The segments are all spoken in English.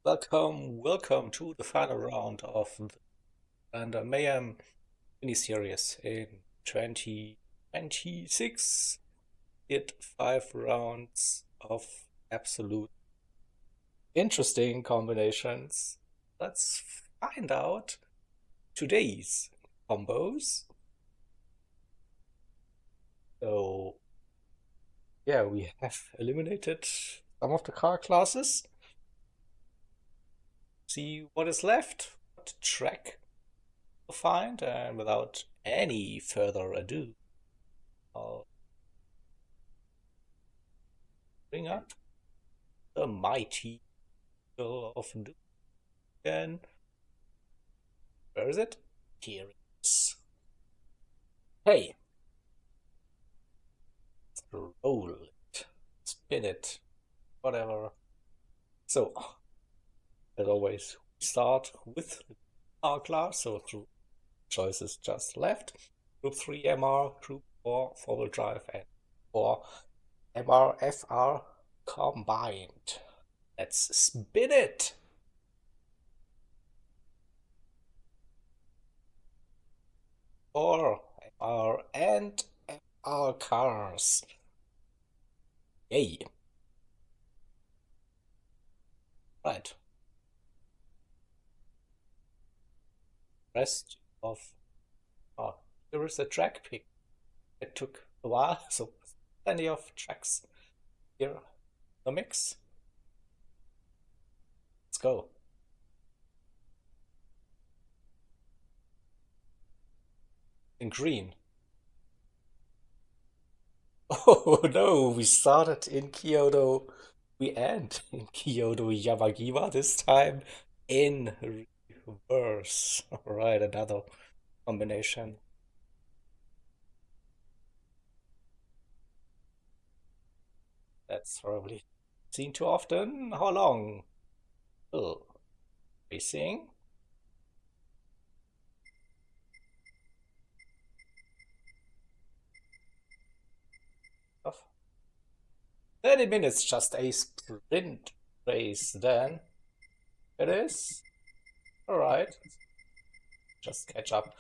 Welcome to the final round of the Random Mayhem Series in 2026. It 5 rounds of absolute interesting combinations. Let's find out today's combos. So, yeah, we have eliminated some of the car classes. See what is left, what track to find, and without any further ado, I'll bring up the mighty Eagle of Doom again. Where is it? Here it is. Hey, roll it, spin it, whatever. So, as always, we start with our class, so through choices just left. Group 3 MR, Group 4 4-wheel drive, and 4 MR-FR combined. Let's spin it! For MR and FR cars. Yay! Right. Rest of. Oh, here is a track pick. It took a while, so plenty of tracks here. The mix. Let's go. In green. Oh no, we started in Kyoto. We end in Kyoto Yamagiwa this time in reverse. Alright, another combination. That's probably seen too often. How long? Oh, racing. 30 minutes, just a sprint race then. It is. Alright. Just catch up.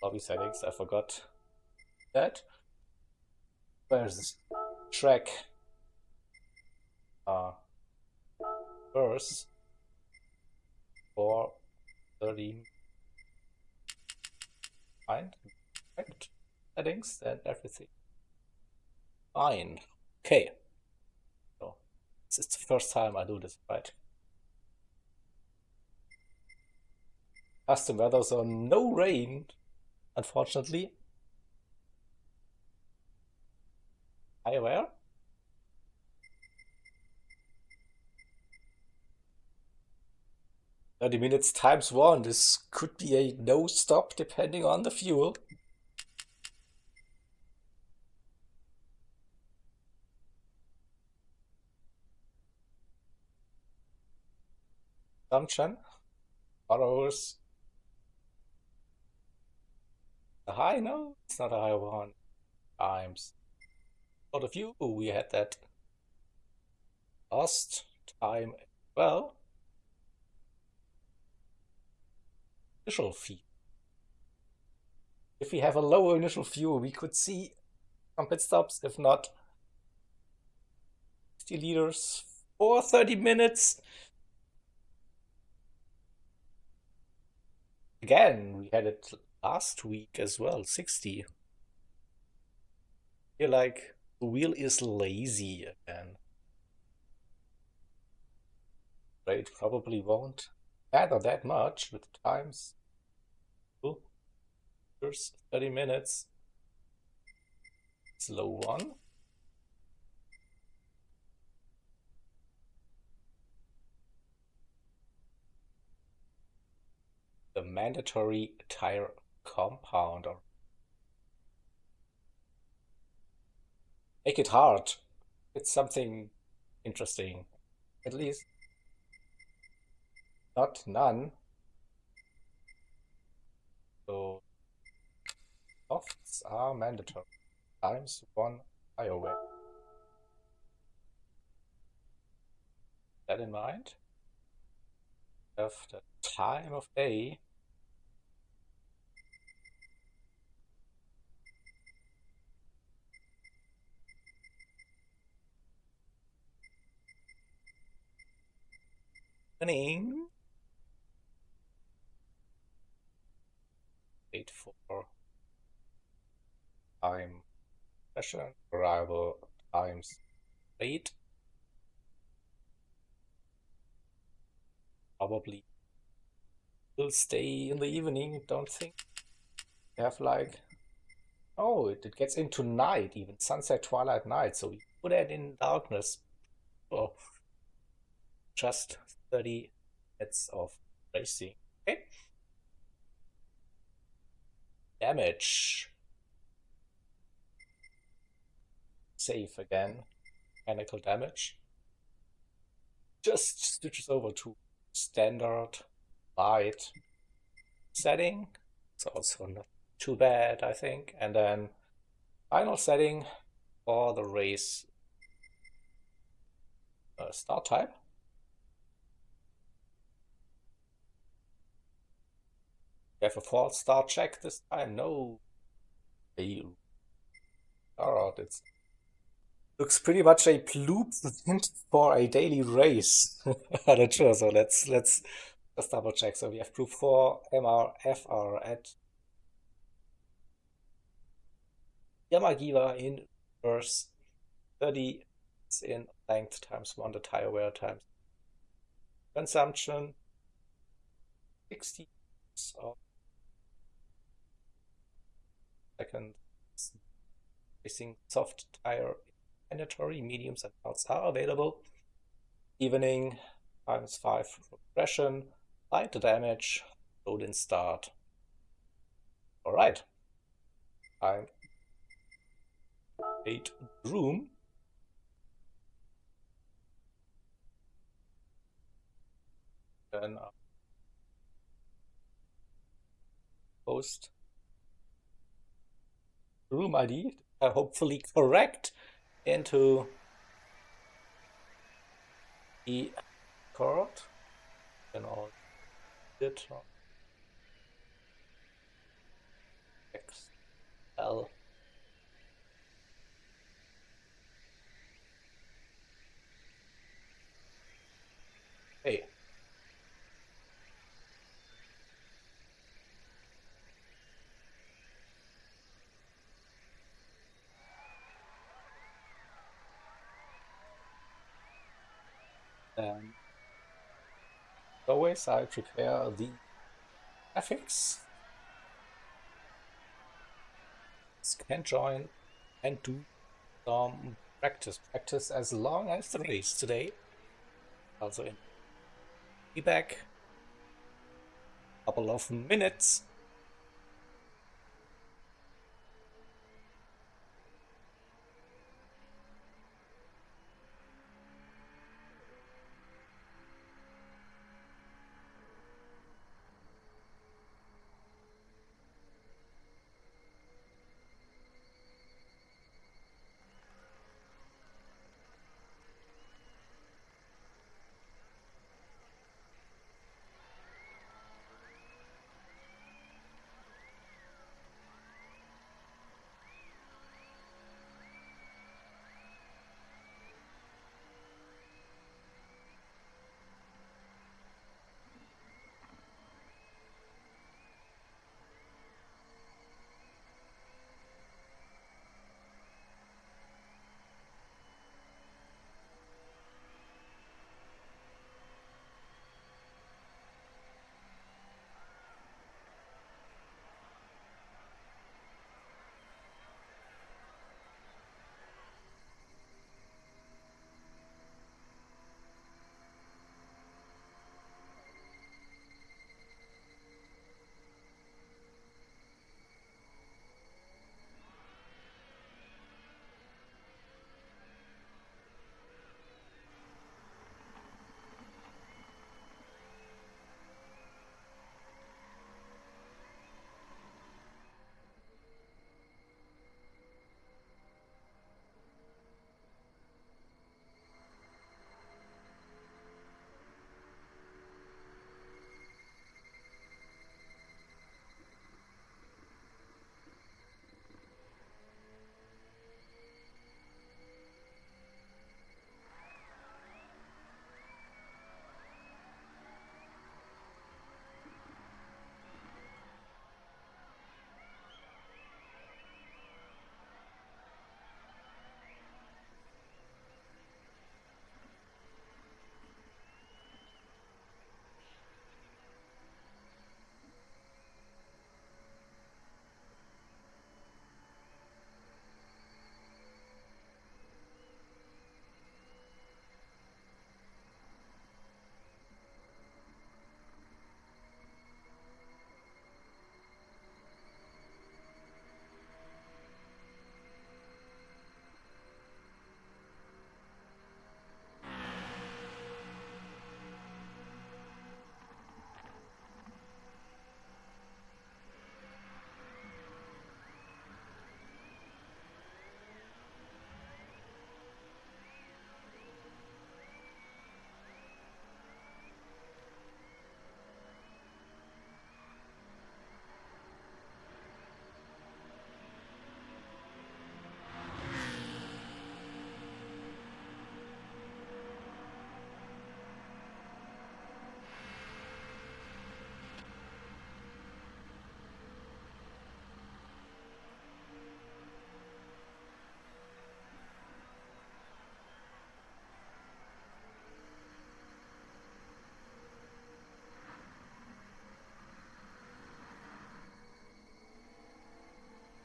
Lobby settings, I forgot that. Where's this track? Verse for 30. Fine. Correct. Settings and everything. Fine. Okay. So, it's the first time I do this, right? Custom weather, so no rain, unfortunately. Are you aware? 30 minutes times 1. This could be a no stop depending on the fuel. Assumption follows a high. No, it's not a high one. Times. For the fuel, we had that last time as well. Initial fee. If we have a lower initial fuel, we could see some pit stops. If not, 60 liters for 30 minutes. Again, we had it last week as well, 60. Feel like the wheel is lazy again. Rate probably won't matter that much with times. Oh, here's 30 minutes. Slow one. The mandatory tire compounder. Make it hard. It's something interesting. At least not none. So softs are mandatory. Times 1 tire weight. That in mind. have the time of day. Evening. Wait for time session. Arrival times 8. Probably will stay in the evening. Don't think. Have like, oh, it gets into night, even sunset, twilight, night. So you put it in darkness. Oh, just 30 minutes of racing. Okay. Damage. Save again. Mechanical damage. Just switches over to standard light setting. It's also not too bad, I think. And then final setting for the race start type. We have a false start check this time. No. Alright, it looks pretty much a blueprint for a daily race. I'm not sure, so let's just double check. So we have proof 4 MRFR at Yamagiwa in verse 30 in length times 1 the tire wear times consumption 60 of second racing soft tire mandatory mediums and parts are available. Evening times 5 progression, light damage, load and start. Alright. Time 8 room. Then post room ID, hopefully correct, into the card. Then all it XL. Hey. Always I prepare the graphics. Can join and do some practice as long as the race today. Also in be back couple of minutes.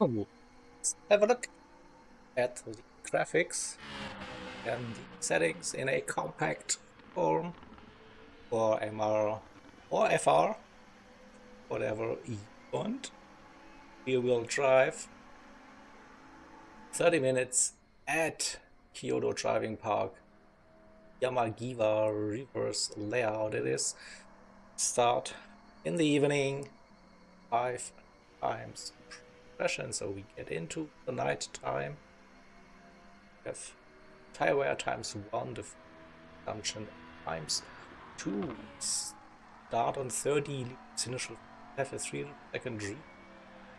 Oh, let's have a look at the graphics and the settings in a compact form for MR or FR, whatever you want. Rear-wheel drive, 30 minutes at Kyoto Driving Park, Yamagiwa reverse layout it is. Start in the evening, 5 times progression, so we get into the night time. We have tire wear times 1, the consumption times 2. Start on 30 liters, initial have a 3-second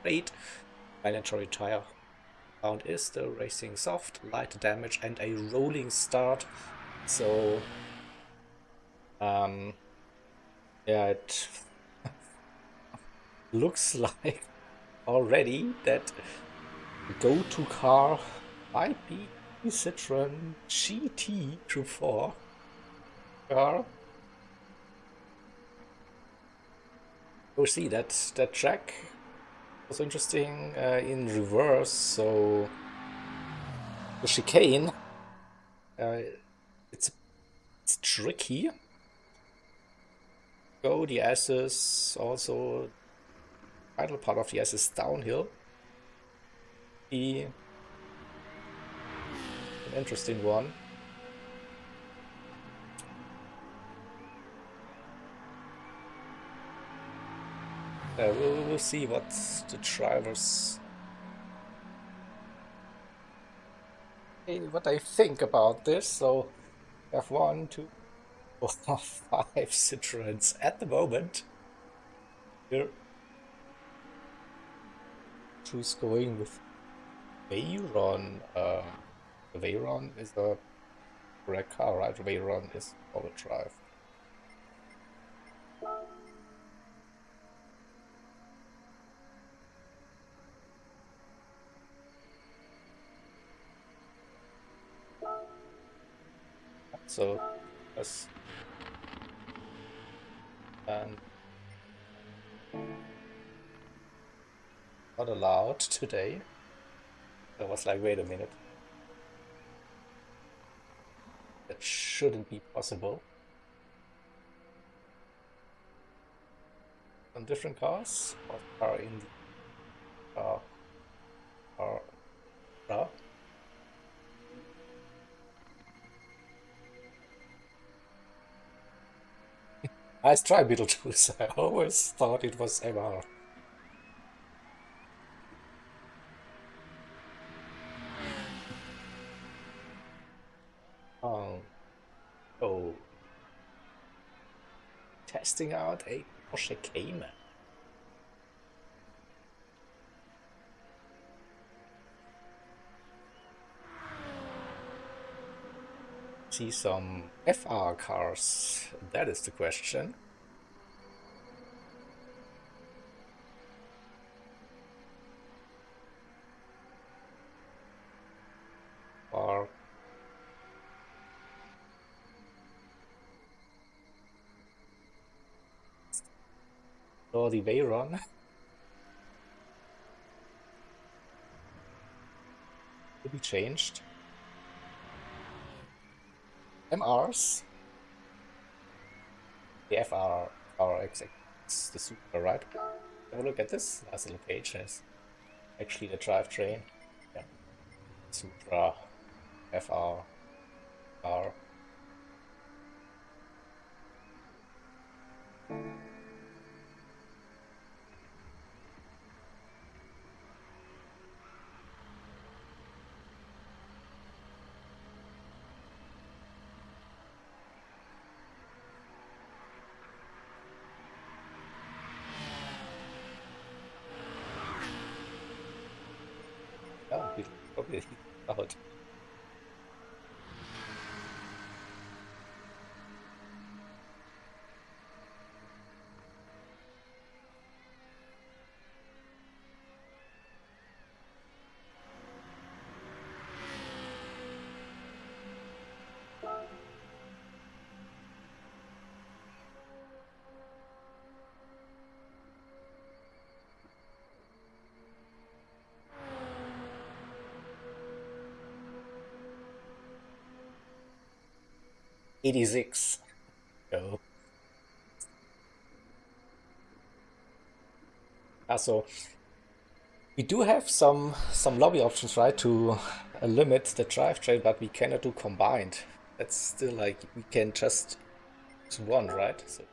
rate. Mandatory tire count is the racing soft, light damage, and a rolling start. So, yeah, it looks like already that the go-to car might be the Citroen GT Group 4 car. We'll see that track was interesting in reverse, so the chicane, it's tricky. Go the S's, also final part of the S is downhill. Be an interesting one. We'll see what the drivers, what they think about this. So we have 1, 2, 4, 5 Citroens at the moment. Here, who's going with Veyron? The Veyron is a correct car, right? Veyron is all-wheel drive. So yes, and not allowed today. I was like, wait a minute, that shouldn't be possible. Some different cars. What are in the car? Are nice try, Beetlejuice. I always thought it was MR. Um, oh, testing out a Porsche Cayman. See some FR cars. That is the question. Or the Veyron to be changed. MRs. The FR are exactly the super, right? Have a look at this nice little page. It's actually the drivetrain. Yeah. Supra, FR, R. Yeah, we probably out. 86. Go. So we do have some lobby options, right, to limit the drivetrain, but we cannot do combined. That's still like we can just use one, right? So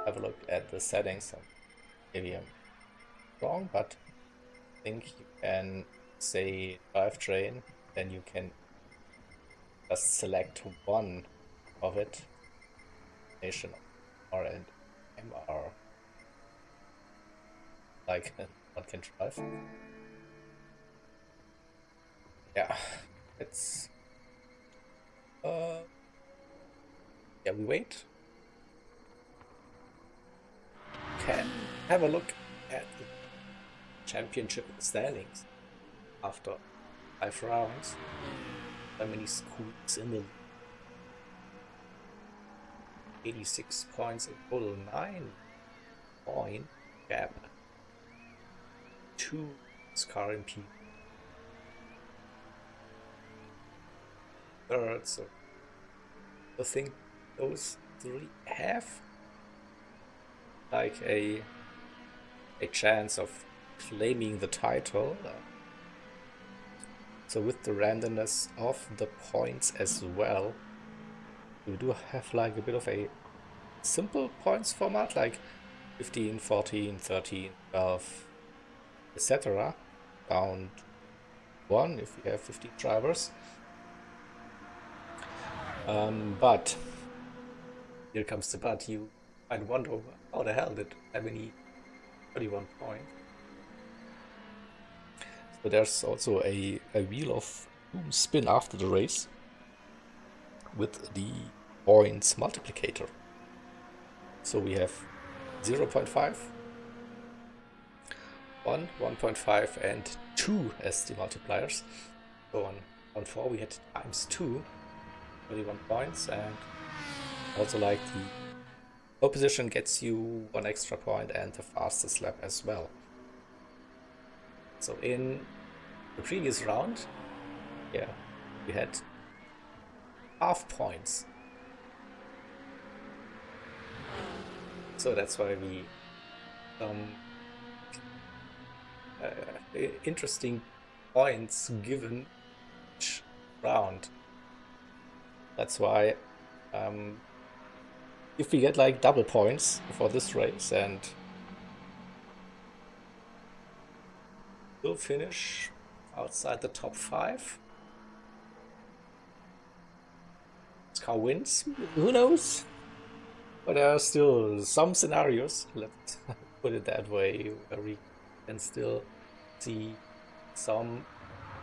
have a look at the settings. Maybe I'm wrong, but I think you can say drivetrain, then you can just select one of it. Nation of R and MR. Like one can drive. Yeah, it's yeah, we wait. Can have a look at the championship standings after 5 rounds. How many schools in the 86 points in total, 9-point gap. 2 Scar and P. Third, so I think those 3 have like a chance of claiming the title. So with the randomness of the points as well, we do have like a bit of a simple points format, like 15, 14, 13, 12, etc. Round 1 if you have 15 drivers. But here comes the but. You might wonder how the hell did I have any 31 points. So there's also a wheel of doom spin after the race with the points multiplicator. So we have 0.5, 1, 1.5 and 2 as the multipliers. So on 4 we had times 2, 31 points, and also like the pole position gets you 1 extra point and the fastest lap as well. So in the previous round, yeah, we had half points. So that's why we interesting points given each round. That's why if we get like double points for this race, and we'll finish outside the top 5. This car wins, who knows? But there are still some scenarios, let's put it that way, where we can still see some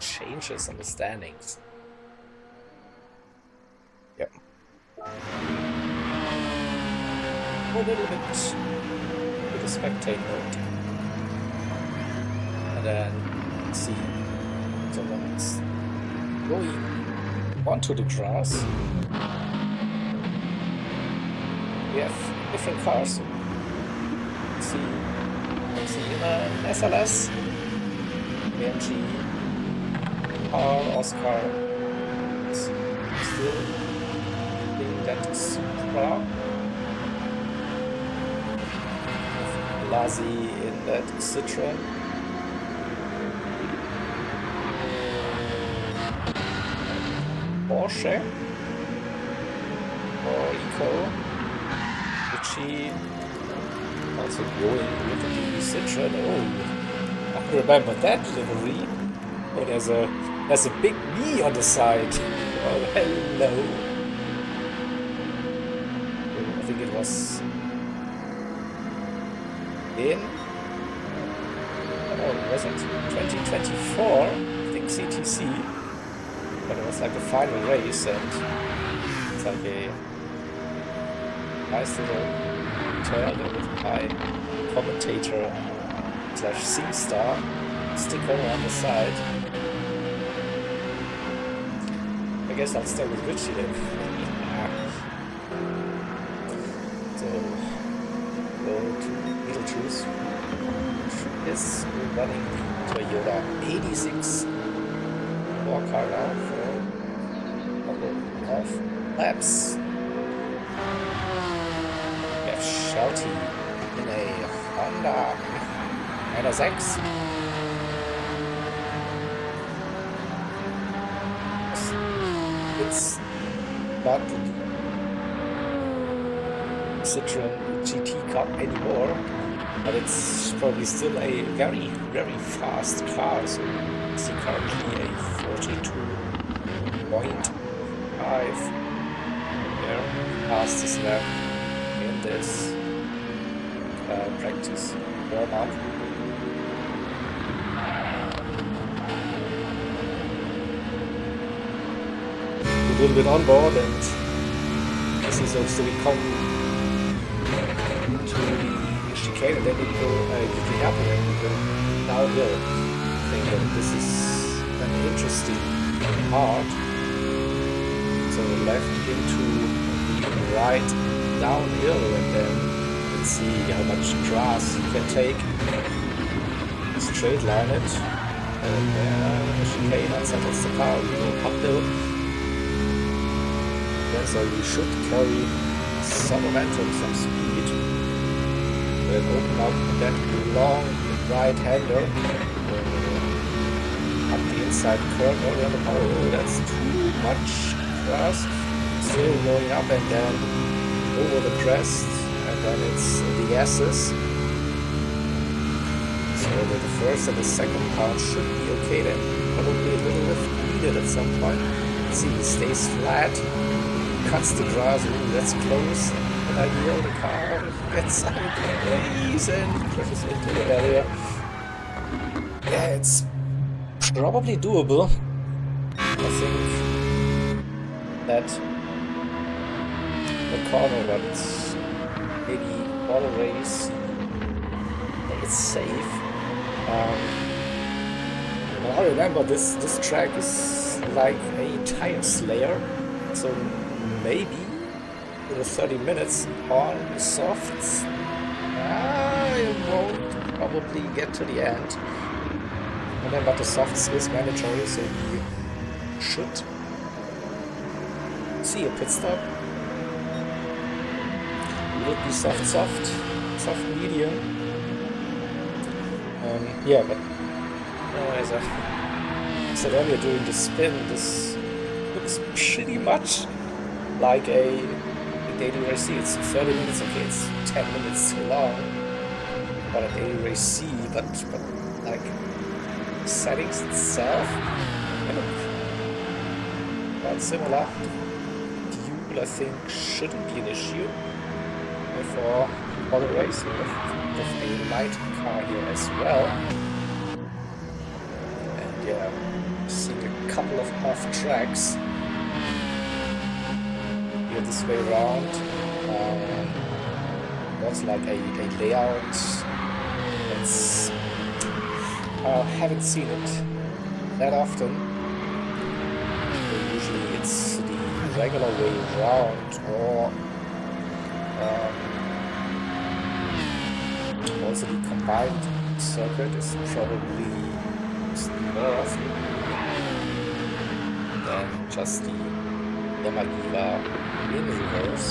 changes in the standings. Yep. A little bit with the spectate mode. And then let's see. So let's going onto the grass. We have different cars. Let's see in an SLS, AMG, R, Oscar, still in that Supra, Lazy in that Citroen, Porsche, or Eco, Gucci, also going with the Citroen. Oh, I remember that livery. Oh, there's a big V on the side. Oh, hello. I think it was in, oh, was it 2024? I think CTC. But it was like the final race, and it's like a nice little turn with my commentator / C-star sticker on the side. I guess I'll stay with Richie then. So, go to Beetlejuice, which is running the Toyota 86 car now for a couple of laps. LT in a Honda -6. It's not the Citroen GT Cup anymore, but it's probably still a very, very fast car. So it's currently a 42.5 fastest lap in this practice warm-up. A little bit on board, and this is also we come to the chicane, and then we go quickly happen and we go downhill. I think that this is an interesting part. So left into the right downhill, and then let's see how much grass you can take. Straight line it, and then chicane unsettles the car, we go uphill. So we should carry some momentum, some speed. Then open up that long right-hander up the inside curve. Oh, that's too much grass. Still going up and then over the crest, and then it's the S's. So the first and the second part should be okay. Then probably a little lift needed at some point. Let's see, he stays flat. Cuts the grass, ooh, that's close, and I hear the car gets sideways and crashes into the barrier. Yeah, it's probably doable. I think that the corner, but maybe all the race, it's safe. But I remember this track is like a tire slayer, so maybe with the 30 minutes on the softs, I won't probably get to the end. And then, but the softs is mandatory, so we should see a pit stop. Will it be soft, medium? Yeah, but as I said earlier during the spin, this looks pretty much like a daily race C. It's 30 minutes, okay, it's 10 minutes too long for a daily race C, but like settings itself, quite similar. Fuel, I think, shouldn't be an issue for the race with a light car here as well. And yeah, seeing a couple of off tracks this way around. Was like a layout. It's haven't seen it that often. So usually it's the regular way around, or also the combined circuit is probably more often than just the Yamagiva in reverse.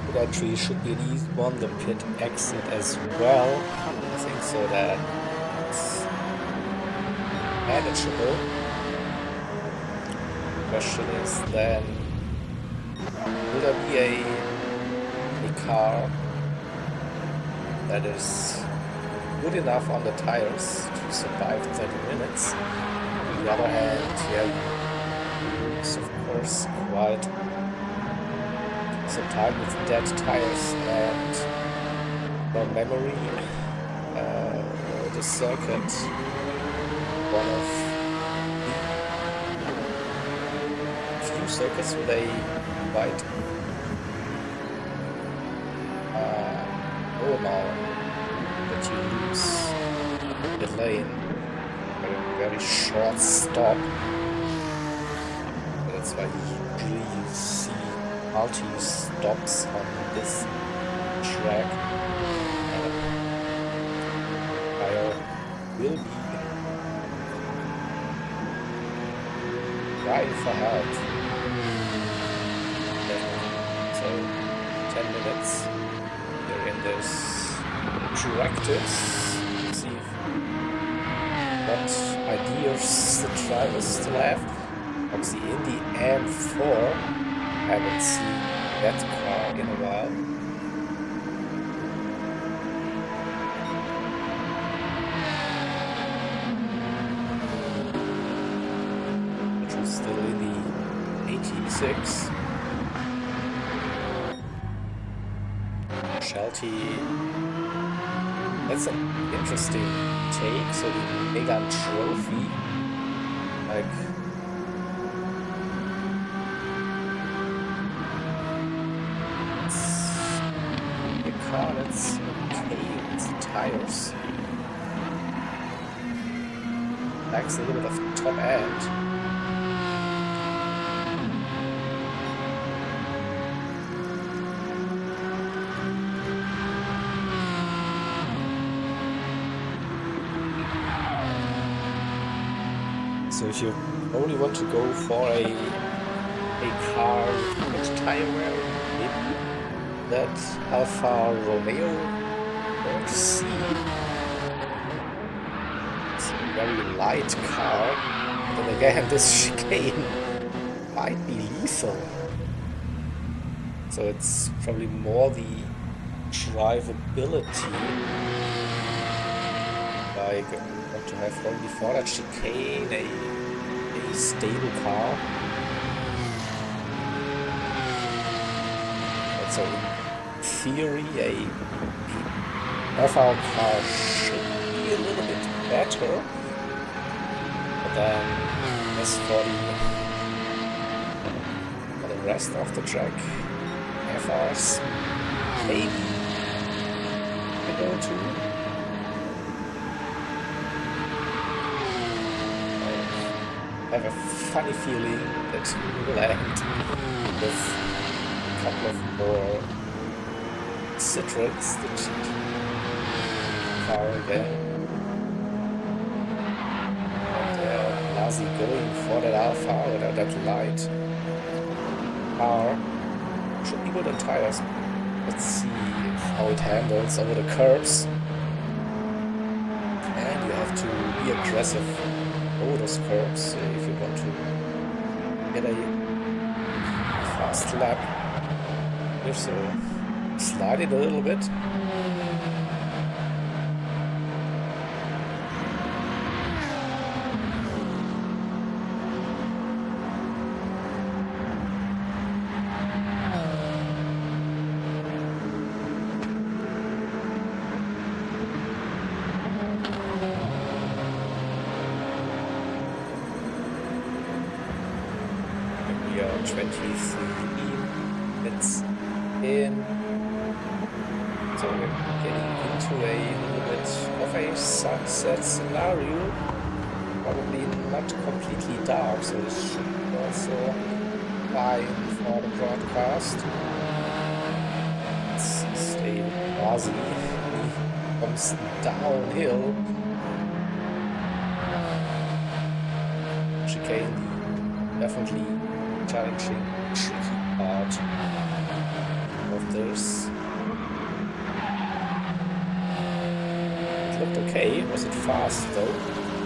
Pit entry should be an easy one, the pit exit as well. I think so that it's manageable. The question is then, will there be a car that is good enough on the tires to survive 30 minutes? On the other hand, yeah, it's of course quite some time with dead tires, and from memory, the circuit, one of the few circuits with a quite low amount that you lose the lane a very short stop. That's why usually you see multi-stops on this track. Tyre will be crying for help. So 10 minutes. They're in this directives. See what ideas the drivers still have. Obviously in the M4, I haven't seen that car in a while. Which was still in the 86. Shelty. That's an interesting take. So the Megan Trophy, like, the car that's okay. It's the tires. Lacks a little bit of top end. So if you only want to go for a car with tire wear, maybe that Alfa Romeo or C. It's a very light car. Then again, this chicane might be lethal. So it's probably more the drivability. Like, want to have one before that chicane, a stable car. And so in theory, a Alfa car should be a little bit better. But then as for the rest of the track, FRs maybe a go to. I have a funny feeling that we will end with a couple of more Citroens that car again. And Lazi going for that Alpha or that light car should be good on tires. Let's see how it handles over the curbs. And you have to be aggressive over those curbs if you want to get a fast lap. So slide it a little bit. We are 23 minutes in. So we're getting into a little bit of a sunset scenario. Probably not completely dark, so this should be also fine for the broadcast. Let's stay Razi. He comes downhill. Chicane, definitely challenging, tricky part of this. It looked okay. Was it fast though?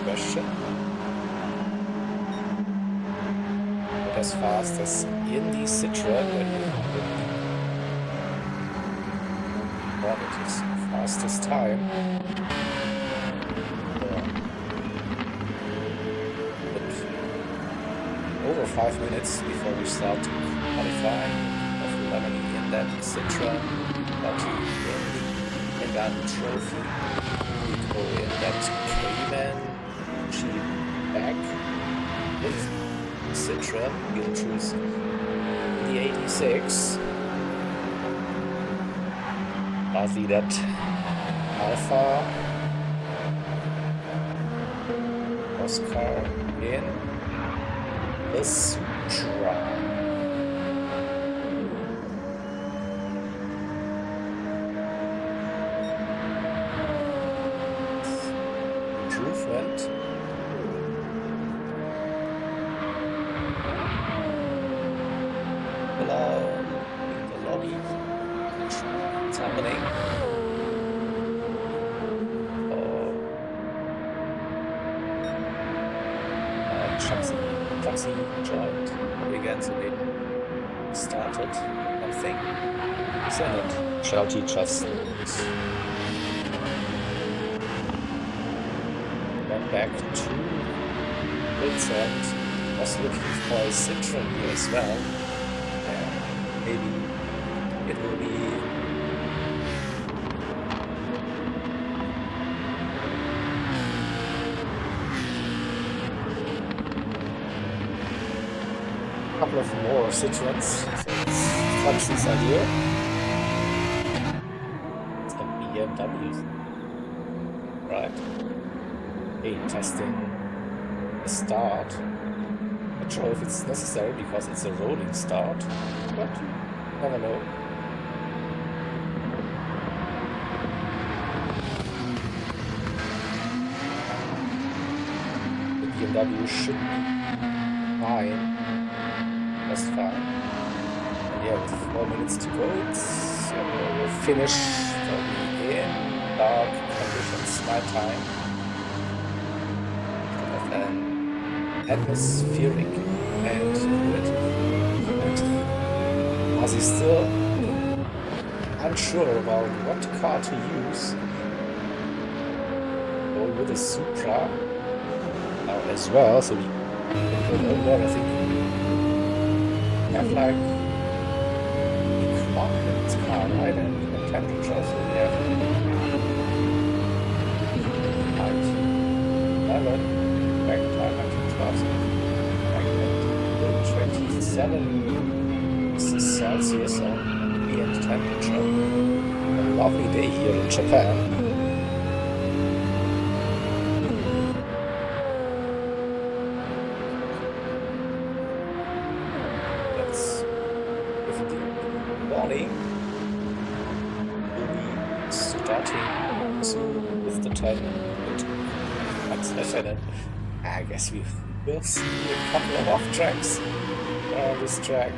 Question. Not as fast as in the Citroen, but it is fastest time. Over 5 minutes before we start qualifying of Lemony in that Citroen, but in the Megan Trophy. We go in that Cayman Jeep back with Citroen. We'll choose the 86. Partly that Alpha Oscar in the Supra. Improvement. Hello, in the lobby. What's happening? Chucksy joined again, so they started something. Send it. Shouty just went back to Blitz and was looking for a Citroen here as well. Maybe it will be a couple of more Citroens, so it's Clemson's idea. It's a BMW, right? Okay, testing the start. Not sure if it's necessary because it's a rolling start, but never know. The BMW should be fine. Just fine. And yeah, with 4 minutes to go, we'll finish probably in dark conditions, nighttime. And then atmospheric and fluid. And Ozzy's still unsure about what car to use. Go with a Supra now as well, so we can go over, I think. Have like clockwork car, right? And temperature, so we have height 11, back time 27 Celsius on ambient temperature. A lovely day here in Japan. With the 10 session, and I guess we will see a couple of off tracks on this track.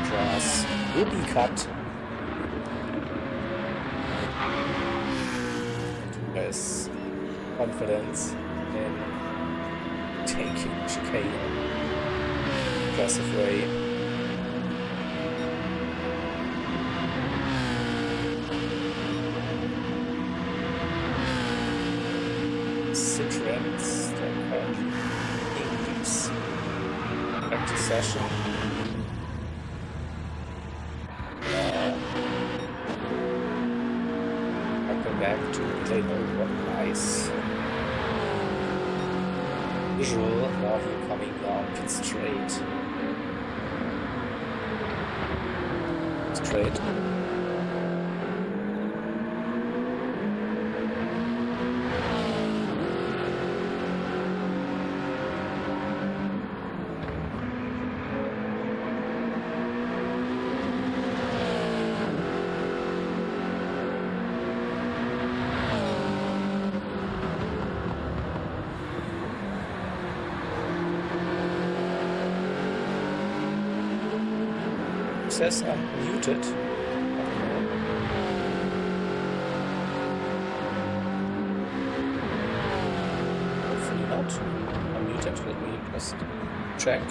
Grass will be cut. There's confidence in taking chicane aggressive way. Citroens that currently increase practice session. I'll go back to play over nice visual. Now we're coming down pit straight. Says I'm muted. Hopefully not. I'm muted. Let me just check.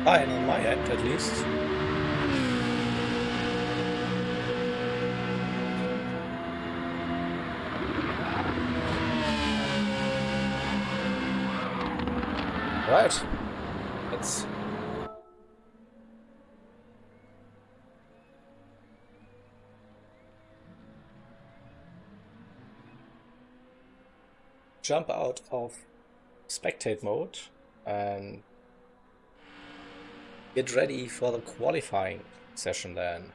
Fine on my end, at least. Right. Let's jump out of spectate mode and get ready for the qualifying session then.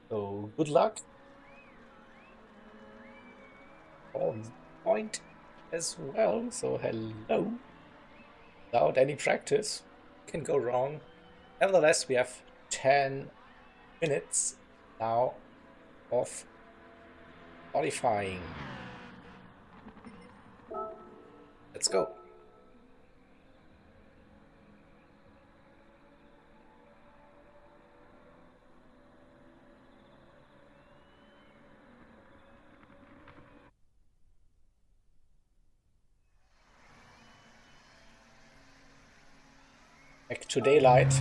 So good luck. On point as well, so hello. Without any practice, can go wrong. Nevertheless, we have 10 minutes now of qualifying. Let's go. Back to daylight.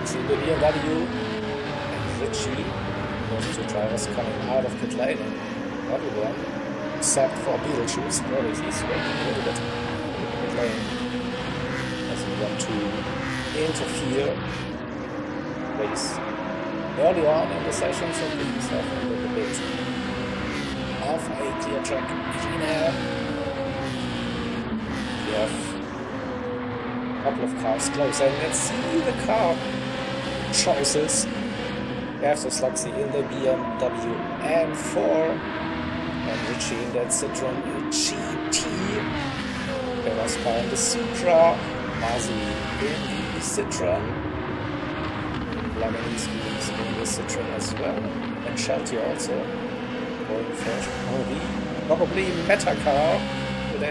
See the BMW and Richie, those two drivers coming out of pit lane, and everyone except for Beetlejuice, probably he's waiting a little bit in the pit lane, doesn't want to interfere. Race early on in the session, so please have a little bit of a clear track clean air. We have a couple of cars close, and let's see the car choices. We have Slugsy in the BMW M4 and Richie in that Citroen GT. Oscar in the Supra, Mazi in the Citroen. Lamani's in the Citroen as well, and Shelty also going for probably Meta car with a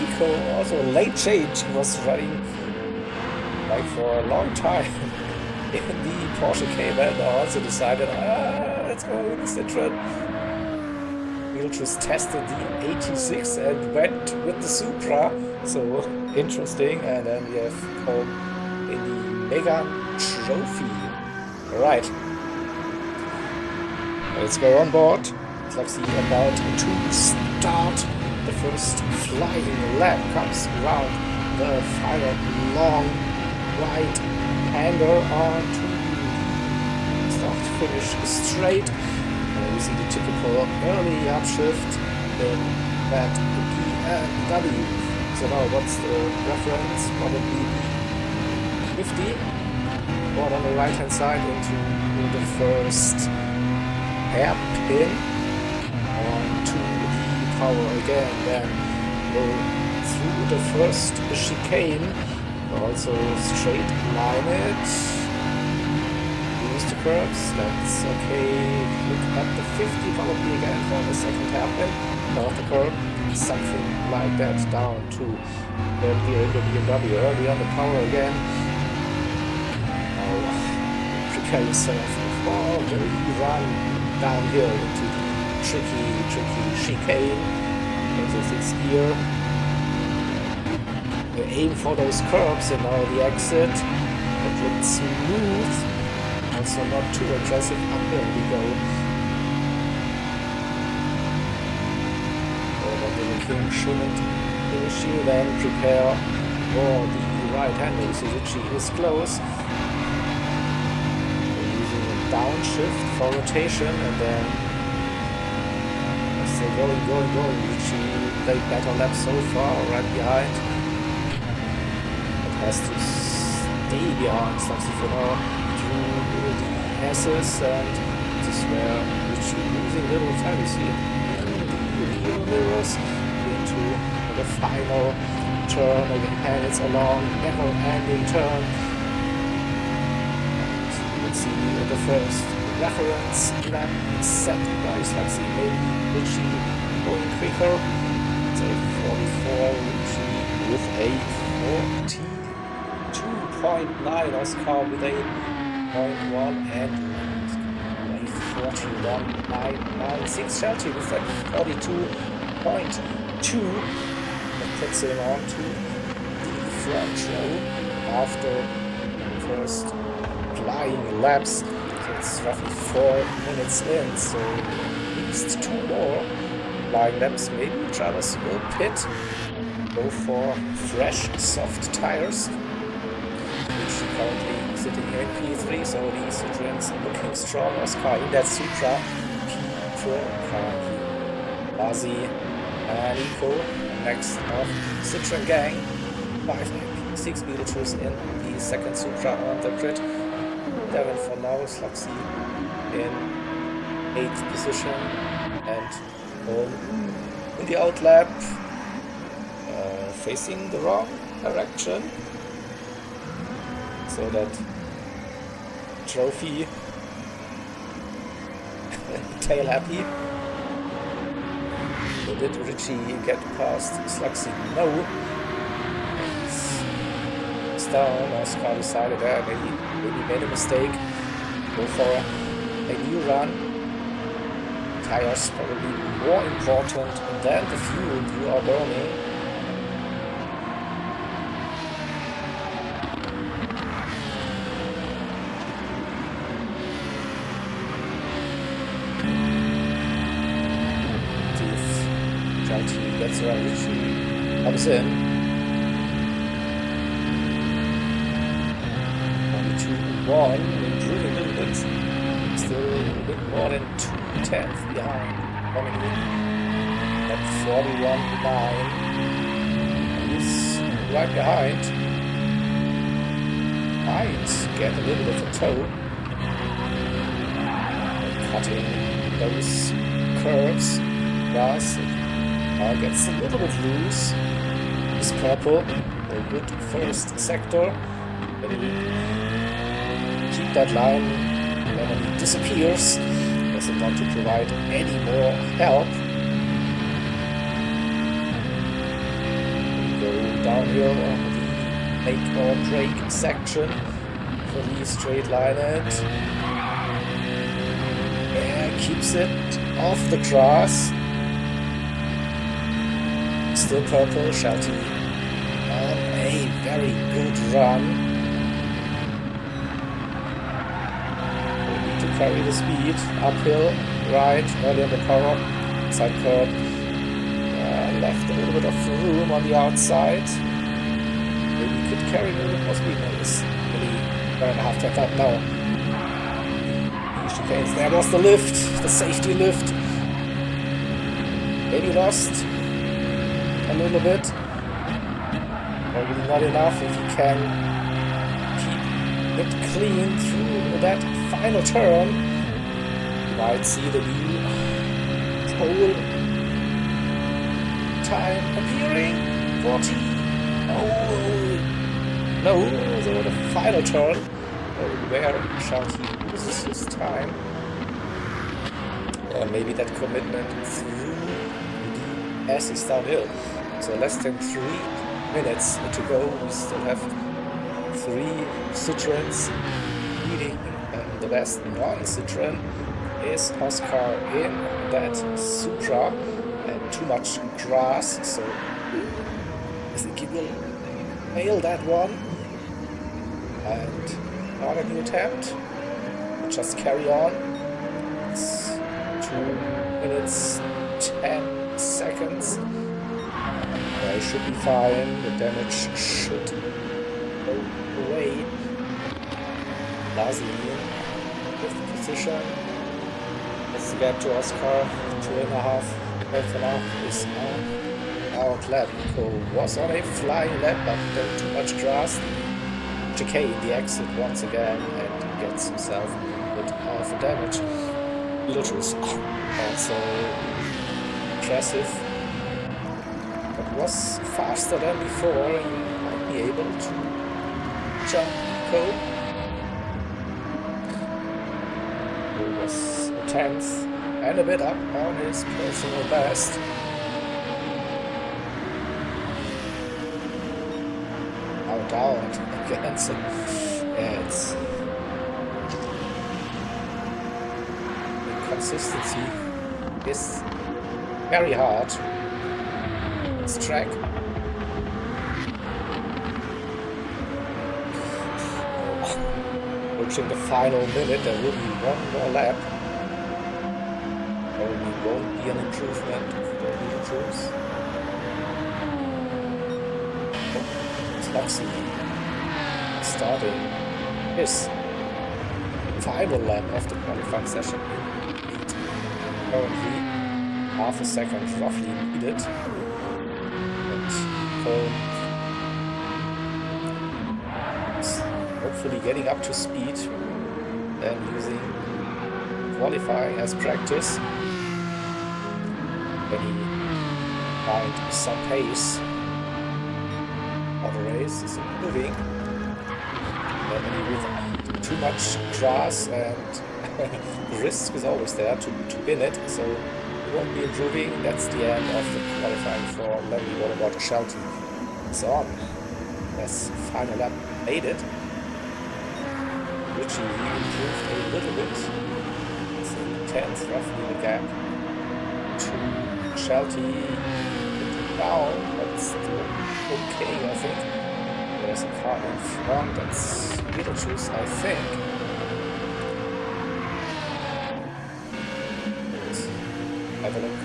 Eco, also a late change. He was running like for a long time in the Porsche Cayman. Also decided, let's go with the Citroen. We'll just tested the 86 and went with the Supra, so interesting. And then we have Cole in the Mega Trophy. Alright, let's go on board. It's like about to start. The first flying lap comes around the final long right hanger on to start to finish straight. We see the typical early upshift in that BMW. So now what's the reference? Probably 50. Board on the right hand side into the first hairpin onto the power again, then go through the first chicane, also straight line it, use the curves, that's okay. Look at the 50 probably again for the second hairpin off the curve, something like that down to then here in the BMW early on the power again. Prepare yourself for the run downhill into the tricky chicane. Also 6th gear. Aim for those curves and now the exit. It looked smooth. Also not too aggressive. Uphill we go. The King shouldn't finish you. Then prepare for the right hander. So Richie is close. Downshift for rotation, and then still going. Richie played better lap so far, right behind. It has to stay behind Slugsy for now through the S's, and this is where Richie losing little time. You see the mirrors into the final turn again, and it's a long, never-ending turn. The first reference lap set by Slugsy, maybe Richie going quicker. It's a 44, Richie with a 42.9, Oscar with a 0.1, and a 41.996, Shelty with a 42.2. That puts him on to the front row after the first flying laps. So It's roughly 4 minutes in, so at least 2 more flying laps. Maybe drivers will pit, go for fresh, soft tires, which currently sitting here in P3, so the Citroen's looking strong. Oscar in that Supra, P4, Bazi, and Nico. Next of Citroen gang, 5.6 meters in the second Supra on the grid. Devin for now, Sluxy in 8th position, and in the outlap, facing the wrong direction, so that trophy tail happy. So did Richie get past Sluxy? No. He's down. Oscar decided that maybe made a mistake. Go for a new run. Tires probably more important than the fuel you are burning. That's right, Richie comes in. Only 2-1, improving a little bit. Still a bit more than 2/10 behind. Coming in at 41.9. He's right behind. Might get a little bit of a toe. Cutting those curves. Grass. Gets a little bit loose. This purple, a good first sector. When he keep that line, and then he disappears, doesn't want to provide any more help. We go downhill on the make or break section for the straight line it. Yeah, keeps it off the grass. Still purple, Shelty on a very good run. We need to carry the speed, uphill, right, early on the power, side curb, left a little bit of room on the outside. Maybe we could carry a little bit more speed, no, it's really 1.5 to that now. Chicanes, there was the lift, the safety lift. Maybe lost a little bit, probably not enough if you can keep it clean through that final turn. You might see the new pole time appearing. 40. Oh no, so the final turn where Shelty loses his time. Maybe that commitment through the S is downhill. So less than 3 minutes to go. We still have 3 Citroens leading. The best non-Citroen is Oscar in that Supra, and too much grass. So I think he will fail that one. And not a new attempt. We'll just carry on. It's 2 minutes 10 seconds. I should be fine, the damage should go away. Lazi in 5th position. Let's get to Oscar, 2.5 for now is out lap. Nico was on a flying lap, but then too much grass. JK in the exit once again and gets himself a bit of damage. Littles also impressive. Was faster than before, you might be able to jump code. He was 10th and a bit up on his personal best. Now down again, so yeah, it's inconsistency is very hard. This track. Approaching the final minute, there will be one more lap. Probably won't be an improvement for the crews. It's Luxy starting his final lap of the qualifying session. Currently, half a second roughly needed. And Cone is hopefully getting up to speed, then using qualifying as practice. When he find some pace on the race, is improving. With too much grass and the risk is always there to win it, so he won't be improving. That's the end of the qualifying for Lemmy. What about Shelton? It's on. Yes, final lap made it. Richie improved a little bit. It's in 10th roughly the gap to Shelty down, but still okay, I think. There's a car in front, that's Beetlejuice, I think. Let's have a look.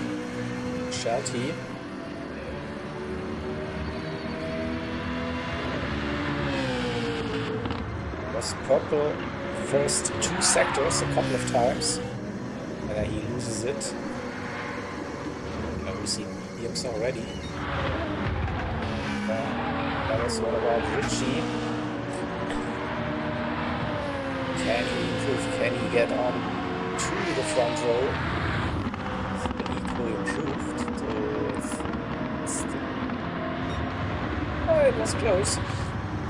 Shelty. Was purple first 2 sectors a couple of times, and then he loses it. Now we see mediums already. That was what about Richie? Can he improve? Can he get on to the front row? Equally improved. It was close.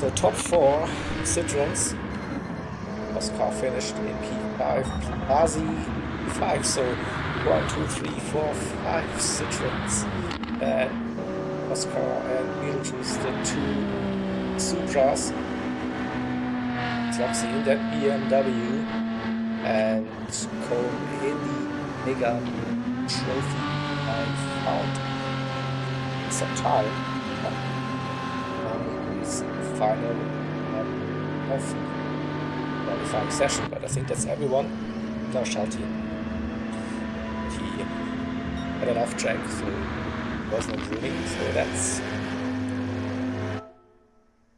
The top 4 Citroens. Oscar finished in P5, Bazi P5, so 1, 2, 3, 4, 5 Citroens. And Oscar and Beetlejuice, the 2 Supras. Luxy in that BMW, and Cole in the Mega Trophy. I found some time. His final of qualifying session, but I think that's everyone. No, Shelty. He had an off track, so wasn't improving, so that's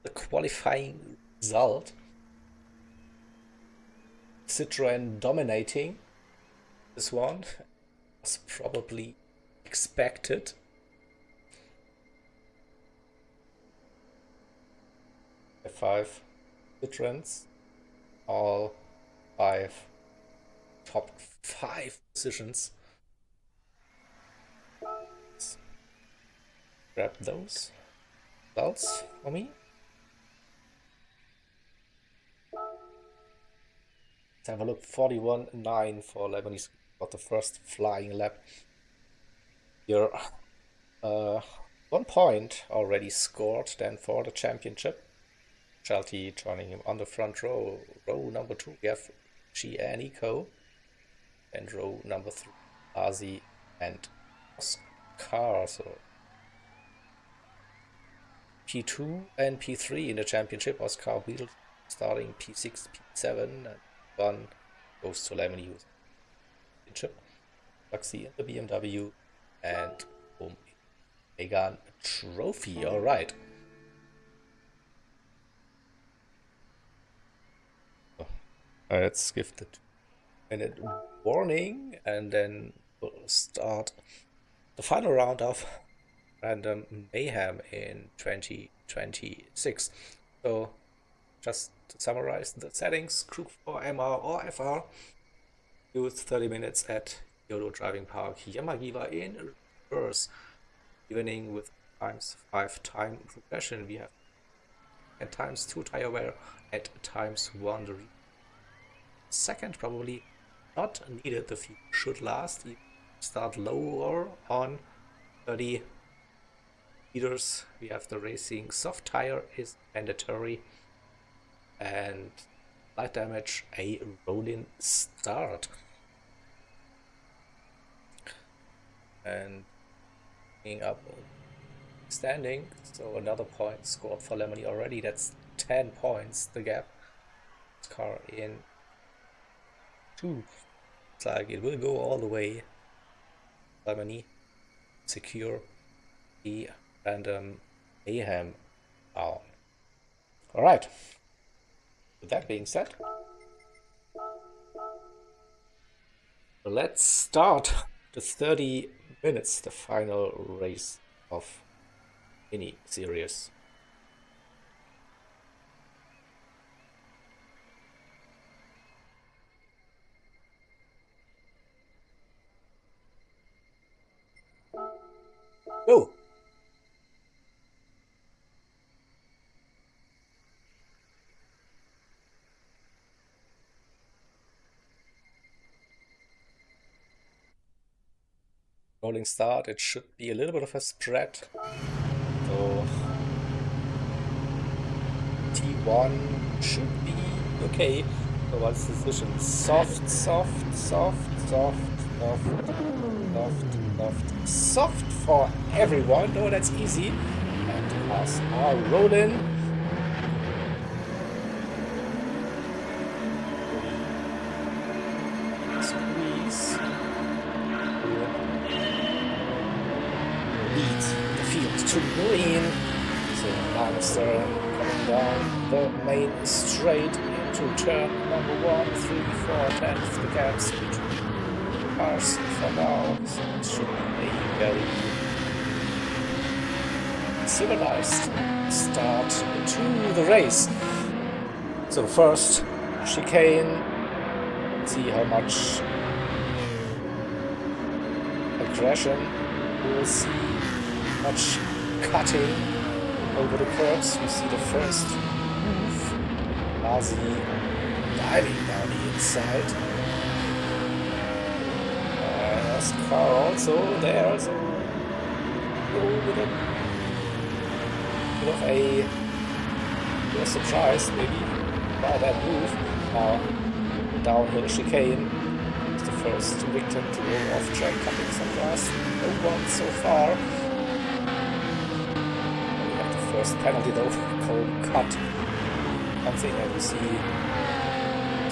the qualifying result. Citroën dominating this one was probably expected. The 5 Citroëns, all 5 top 5 positions. Grab those results for me. Let's have a look. 41.9 for Lebanese. Got the first flying lap here. 1 point already scored then for the championship. Shelty joining him on the front row. Row number 2 we have G and Eco, and row number 3 Azi and Oscar. So P2 and P3 in the championship. Oscar Beetle starting P6, P7, and 1 goes to Lemony who's championship. Luxy in the BMW, and boom, Megan Trophy. All right. Let's give the 2-minute warning, and then we'll start the final round of Random Mayhem in 2026. So, just to summarize the settings: Group 4 MR or FR, use 30 minutes at YOLO Driving Park Yamagiwa in reverse, evening with ×5 time progression. We have at ×2 tire wear, at ×1 the second, probably not needed. The feed should last. You start lower on 30 meters. We have the racing soft tire is mandatory, and light damage a rolling start. And bringing up standing, so another point scored for Lemony already. That's 10 points the gap. car in 2. It's like it will go all the way. Germany secure the Random Mayhem town. Alright. With that being said, let's start the 30 minutes, the final race of mini series. Go! Rolling start, it should be a little bit of a spread. So T1 should be okay. So what's the decision? Soft, soft, soft, soft, soft, soft, soft, soft for everyone. No, that's easy. And the cars are rolling. Squeeze. Lead the field to green. So Monster coming down the main straight into turn number 1, 3, 4, 10th. The gaps between cars for now. So it should be a very civilized start to the race. So first chicane. See how much aggression we'll see. Much cutting over the curbs. We see the first move. Nazi diving down the inside. There's car also there. So with a bit of a surprise maybe by that move. Now downhill chicane. It's the first victim to go off track, cutting some grass. No one so far. First penalty though, cold cut. Something that we see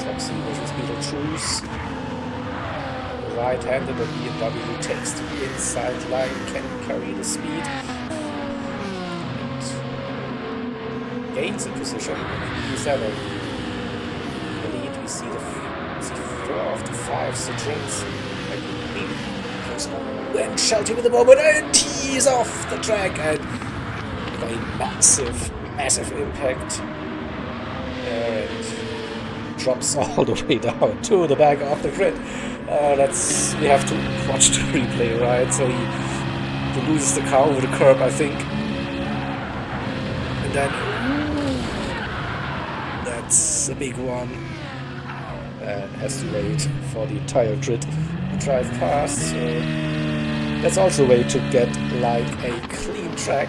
Taxi versus Beetlejuice. Right-handed, the BMW takes the inside line, can carry the speed and gains a position in P7. In the lead we see the 4 of the 5 Citroens. And Shelty with the moment, and he's off the track and a massive impact and drops all the way down to the back of the grid. We have to watch the replay, right? So he loses the car over the curb, I think, and then that's a big one. Has to wait for the entire grid to drive past. So that's also a way to get like a clean track.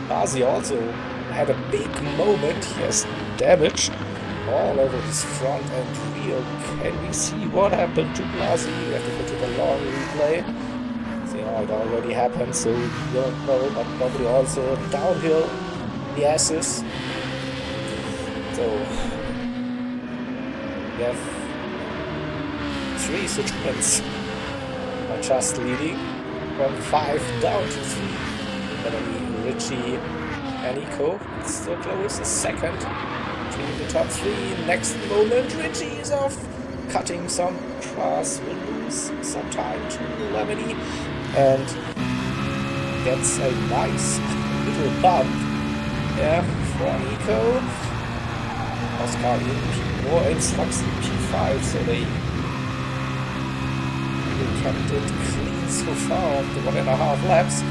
Nazi also had a big moment. He has damage all over his front and rear. Can we see what happened to Nazi? We have to go to the long replay. See how it already happened, so we don't know, but probably also downhill the S's. So we have 3 Citroens are just leading from 5 down to 3. Richie and Eco, it's still close, a second between the top 3. Next moment, Richie is off, cutting some grass, will lose some time to Lemony, and gets a nice little bump from Eco. Oscar in P4 and Slugs in P5, so they kept it clean so far on the 1.5 laps.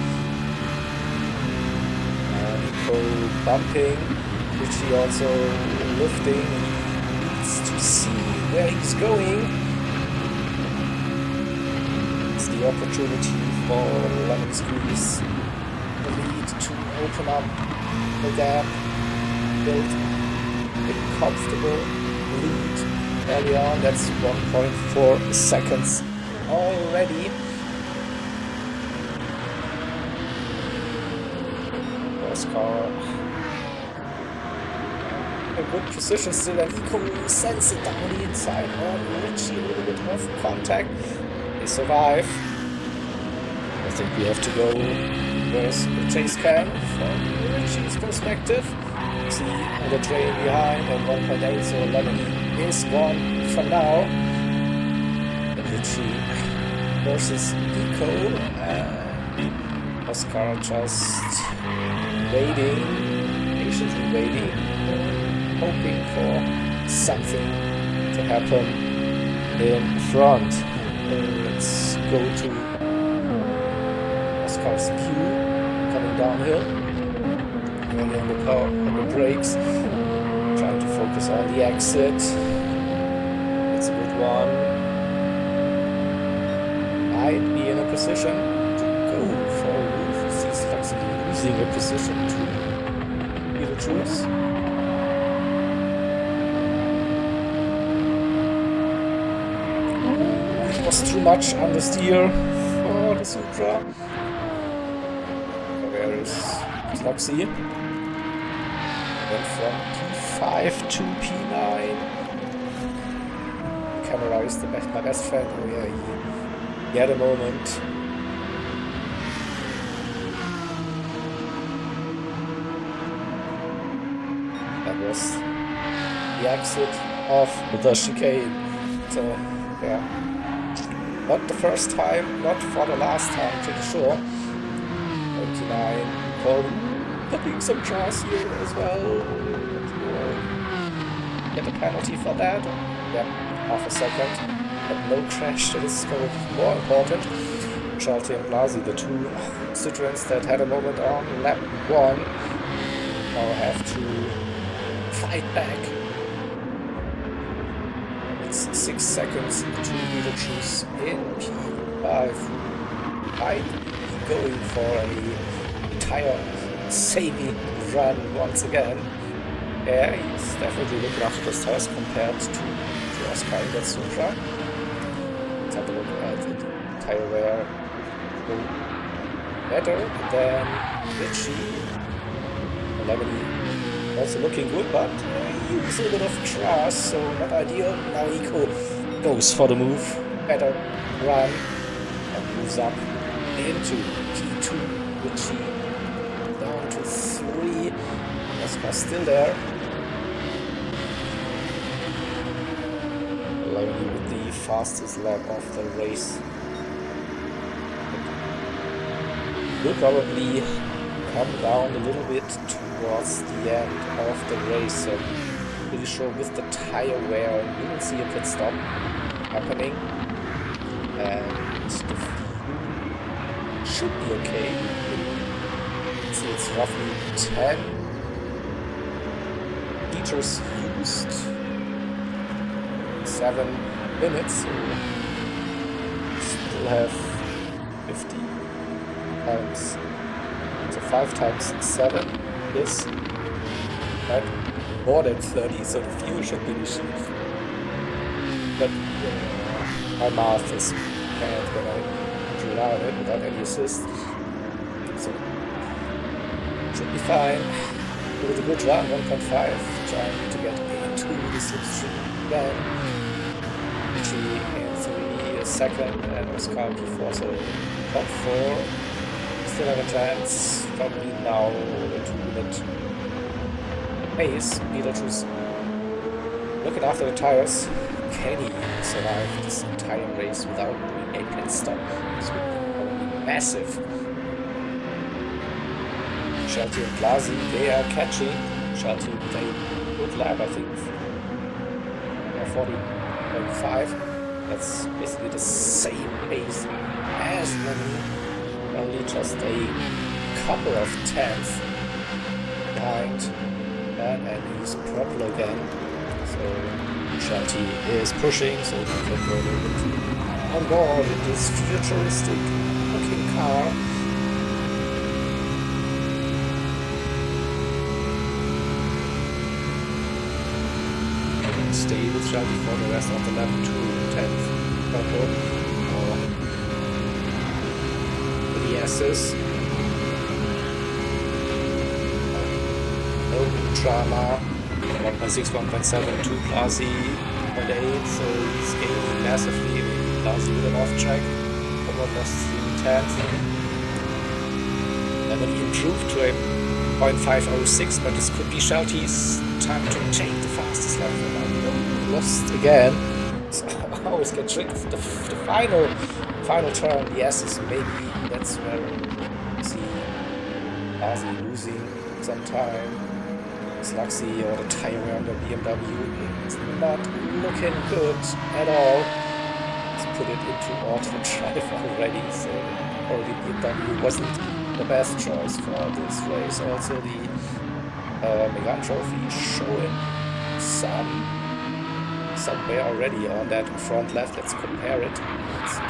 Bumping, Richie also lifting, needs to see where he's going. It's the opportunity for Lemon Squeeze, the lead to open up the gap, build a comfortable lead early on. That's 1.4 seconds already. Car a good position still, and Eco sends it down the inside on Richie. A little bit of contact. They survive. I think we have to go first the chase cam from Richie's perspective. See the train behind and 1.8, so Lemony is gone from now. And Richie versus Eco. Oscar just waiting, patiently waiting, hoping for something to happen in front. Let's go to Oscar's queue, coming downhill, going on the brakes, trying to focus on the exit. It's a good one. Might be in a position to go for a roof. He's actually losing a position to Beetlejuice. It was too much understeer for the Supra. Where is Floxy? Went from P5 to P9. The camera is my best friend. Oh yeah, he had a moment. That was the exit of the chicane. So yeah, not the first time, not for the last time, pretty sure. 29, popping some cars here as well. Get a penalty for that. Yeah, half a second. But no crash, that is more important. Charlie and Blasi, the two Citroens that had a moment on lap 1, now have to fight back. It's 6 seconds to Beetlejuice in P5. Might be going for a tyre saving run once again. Yeah, he's definitely looking after those tires compared to Oscar in that Supra. Let's have a look at the tyre wear. Better than Richie. Lemony also looking good, but he used a little bit of crash, so not ideal. Now Eco goes for the move. Better run and moves up into P2. Richie down to 3. Oscar still there. Lemony with the fastest lap of the race. Will probably come down a little bit towards the end of the race, so pretty sure with the tire wear you will see a pit stop happening, and the fuel should be okay. So it's roughly 10 liters used, 7 minutes, so still have 50 times, so 5 times 7 is right, more than 30, so the fuel should be received. But my math is bad when I rely on it without any assist, so should be fine. With a good run, 1.5, trying to get into the slipstream again. Richie in 3 second, and Oscar P4, so top 4. Still have a chance, probably now 2-minute pace. Beetlejuice looking after the tires. Can he survive this entire race without doing a pit stop? This would be probably massive. Charlie and Blasi, they are catching. Charlie with a good lap, I think. 40.5. That's basically the same pace as Lemony. Only just a couple of tenths behind, and he's purple again. So Charlie is pushing, so he can go a little bit on board in this futuristic looking car. Stay with Charlie for the rest of the lap to 10th purple. Yeses. No drama 1.6, 1.7, 2 Classy, 0.8, so he's gained massively. Classy with an off track, over plus 3/10. And then he improved to a 0.506, but this could be Shelty's time to take the fastest lap. Lost again. So I always get tricked. The final turn, the S's, maybe that's where you see Classy losing some time. Sluxy or the tyre on the BMW is not looking good at all. Let's put it into auto drive already, so probably BMW wasn't the best choice for this race. Also the Megane Trophy showing somewhere already on that front left. Let's compare it with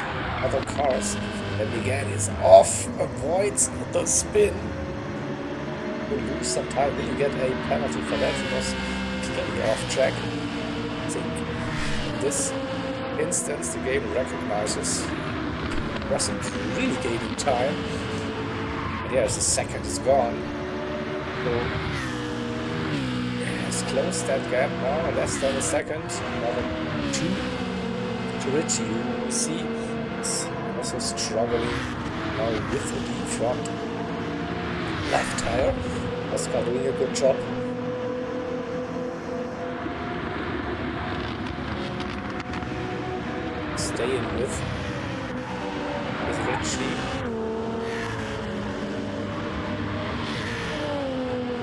other cars. And Megane is off, avoids the spin. Will lose some time. Will you get a penalty for that? He was clearly off track. I think in this instance the game recognizes he wasn't really gaining time. But yeah, the second is gone. So yeah, he's closed that gap now, less than a second. Another 2 to Richie. You see he's also struggling now with the deep front left tire. Oscar doing a good job. Staying with Richie.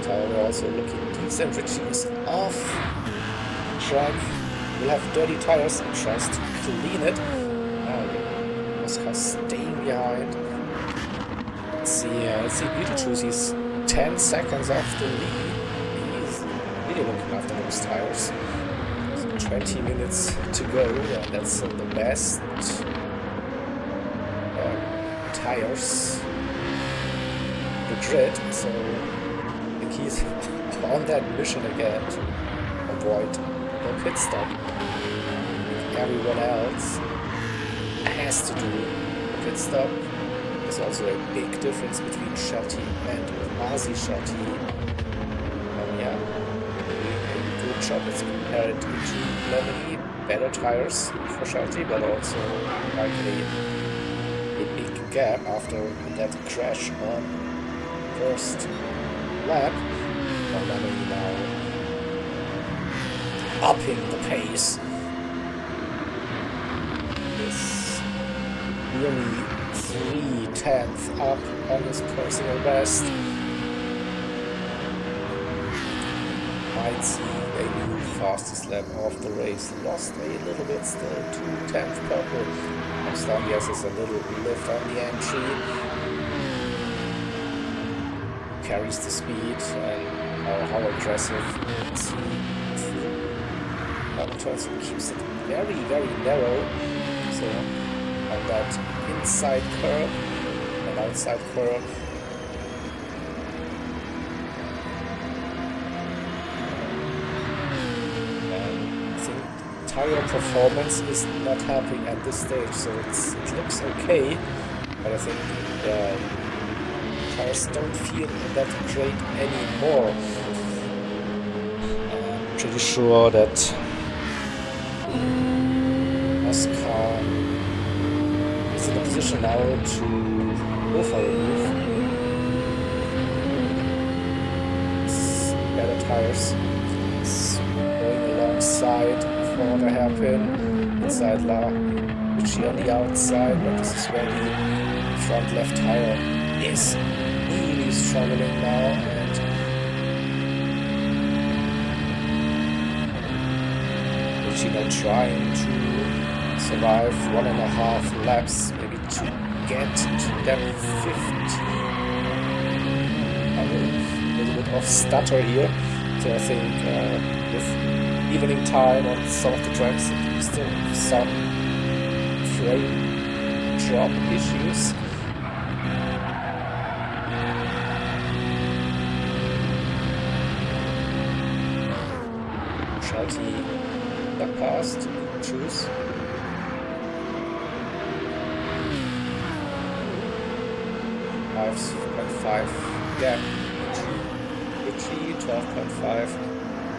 Tyre also looking decent. Richie is off track. We'll have dirty tires and tries to clean it. Oscar staying behind. Let's see Beetlejuice. He's 10 seconds off the lead. He's really looking after those tires. So 20 minutes to go, and that's the best tires the grid. So I think he's on that mission again to avoid the pit stop. Everyone else has to do a pit stop. There's also a big difference between Shelty and Masi Shelty. Yeah, doing a good job. Let's compare it to Lemony. Better tires for Shelty, but also likely a big gap after that crash on first lap. Lemony now upping the pace. This really 3/10 up on his personal best. Might see a new fastest lap of the race. Lost a little bit still, 2/10 purple. Yes, is a little lift on the entry. Carries the speed and how aggressive. Let's see. Other turns keeps it very, very narrow. So on that inside curve and outside curve. And I think tire performance is not helping at this stage, so it looks okay, but I think tires don't feel that great anymore. I'm pretty sure that Oscar is in a position now to go for a move. Better tires. It's going alongside for the hairpin. Inside La Richie on the outside, but this is where the front left tire is really struggling now. And Richie now trying to survive 1.5 laps, maybe to get to that 50. A little bit of stutter here. So I think with evening time on some of the tracks, still some frame drop issues. Shelty got past, choose. 5.5 gap. Richie 12.5.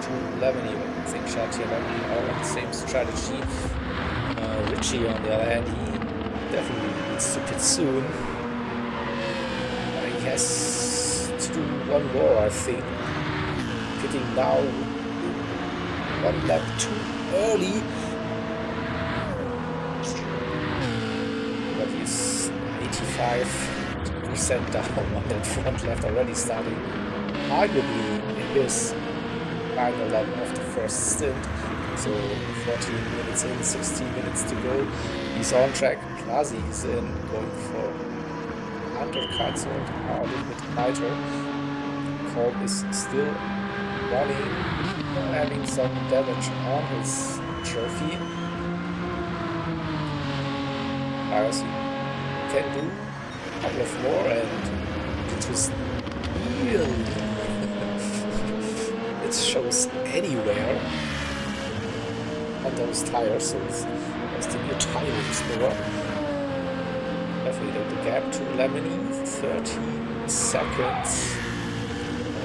to Lemony. I think Shelty and Lemony are on the same strategy. Richie, on the other hand, he definitely needs to pit soon. He has to do one more, I think. Pitting now, one lap too early. But he's 85% down on that front left already, starting arguably in his final lap of the first stint. So 14 minutes in, 16 minutes to go. He's on track. Klasi is in, going for undercuts and a little bit tighter. Kolb is still running, having some damage on his trophy. Tyres he can do a couple of more, and it was really it shows anywhere on those tires, so it's the new tire explorer. Definitely the gap to Lemony, 13 seconds.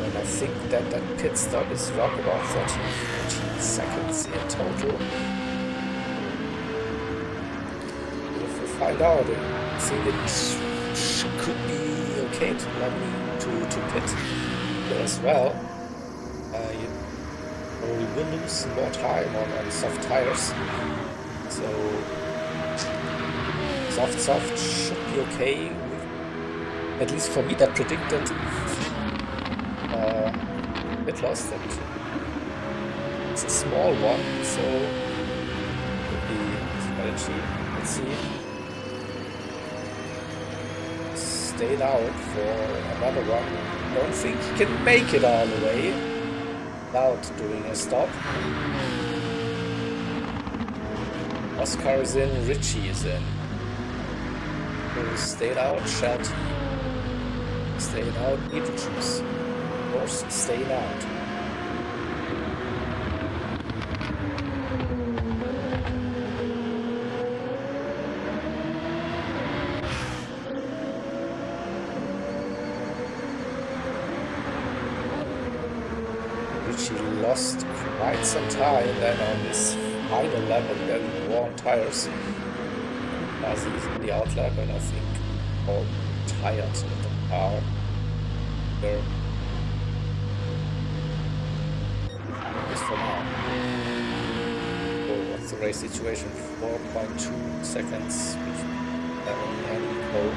And I think that pit stop is around about 13-14 seconds in total. If we find out, I think it could be okay to Lemony to pit there as well. We will lose more time on soft tires, so soft should be okay. At least for me, that predicted bit loss, that it's a small one, so would be strategy. Let's see. Stayed out for another one. Don't think he can make it all the way without doing a stop. Oscar is in, Richie is in. Who stayed out? Shelty. Stayed out, Beetlejuice. Of course, stayed out. Lost quite some time then on this final lap and then worn tires. As he's in the outlap, and I think all tired in the car. There. Just for now. So what's the race situation? 4.2 seconds with Lemony and Cole.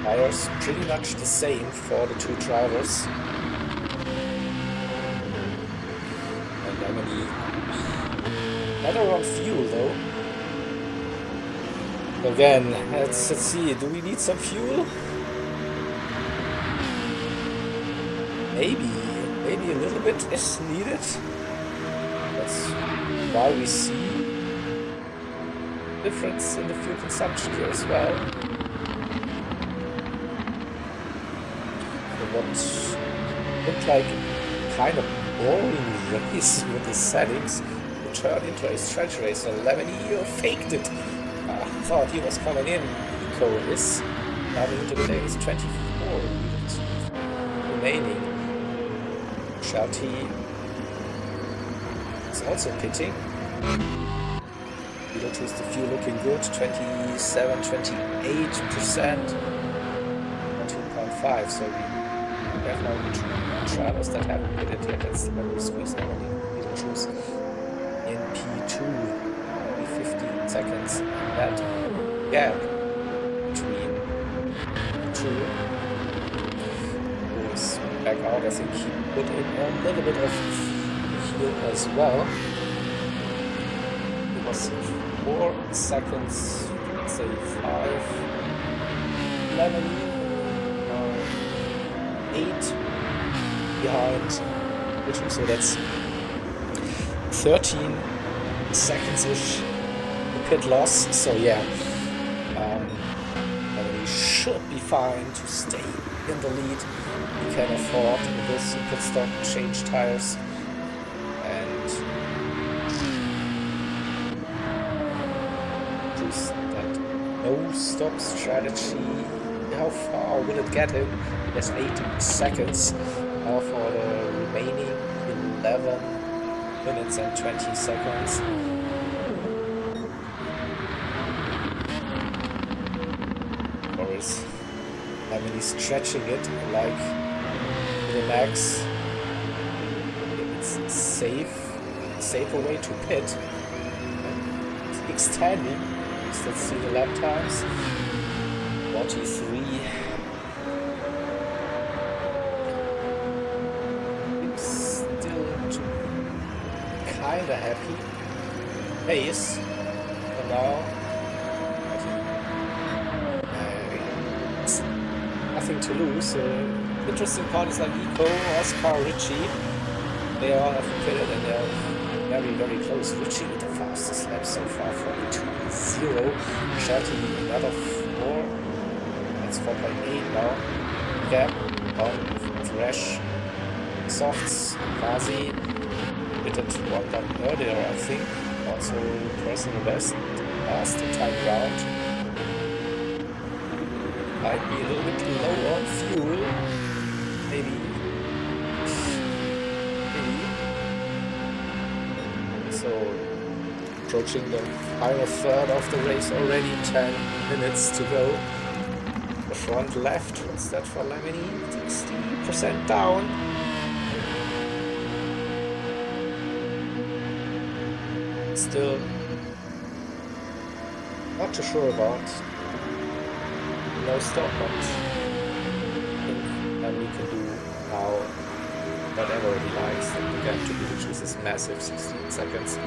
Tires pretty much the same for the two drivers. And Lemony better on fuel though. Again, let's see, do we need some fuel? Maybe a little bit is needed. That's why we see difference in the fuel consumption here as well. What looked like kind of boring race with the settings would turn into a stretch race. And Lemony faked it. Thought he was coming in. Eco is coming into the days. 24 minutes remaining. Shelty is also pitting. Beetlejuice, the fuel looking good. 27, 28%. 2.5. So we have now two drivers that haven't hit it yet. That's when we squeeze Lemony. Beetlejuice in P2, only 15 seconds. That gap between the two was back out. I think he put in a little bit of fuel as well. It was 4 seconds, let's say 5. Lemony 8 behind, so that's 13 seconds-ish pit loss. So yeah, he should be fine to stay in the lead. He can afford this pit stop, change tires, and just that no stop strategy. How far will it get him? There's 8 seconds. Now for the remaining 11 minutes and 20 seconds. Boris, I mean, he's stretching it like the max. It's safer way to pit. Extending. Let's see the lap times. 43. Kinda happy. Pace. And now it's nothing to lose. The interesting part is like Eco, Oscar, Richie. They all have pitted and they're very, very close. Richie with the fastest lap so far, 42.0. Shelty another 4. That's 4.8 now. Gap on Thresh. Softs, Quasi. Pitted one lap earlier, I think. Also personal best last time round. Might be a little bit low on fuel. Maybe. So approaching the final third of the race already. 10 minutes to go. The front left. What's that for Lemony? 60% down. Still not too sure about no stop, but I think we can do now whatever he likes. The gap to be which is massive, 16 seconds.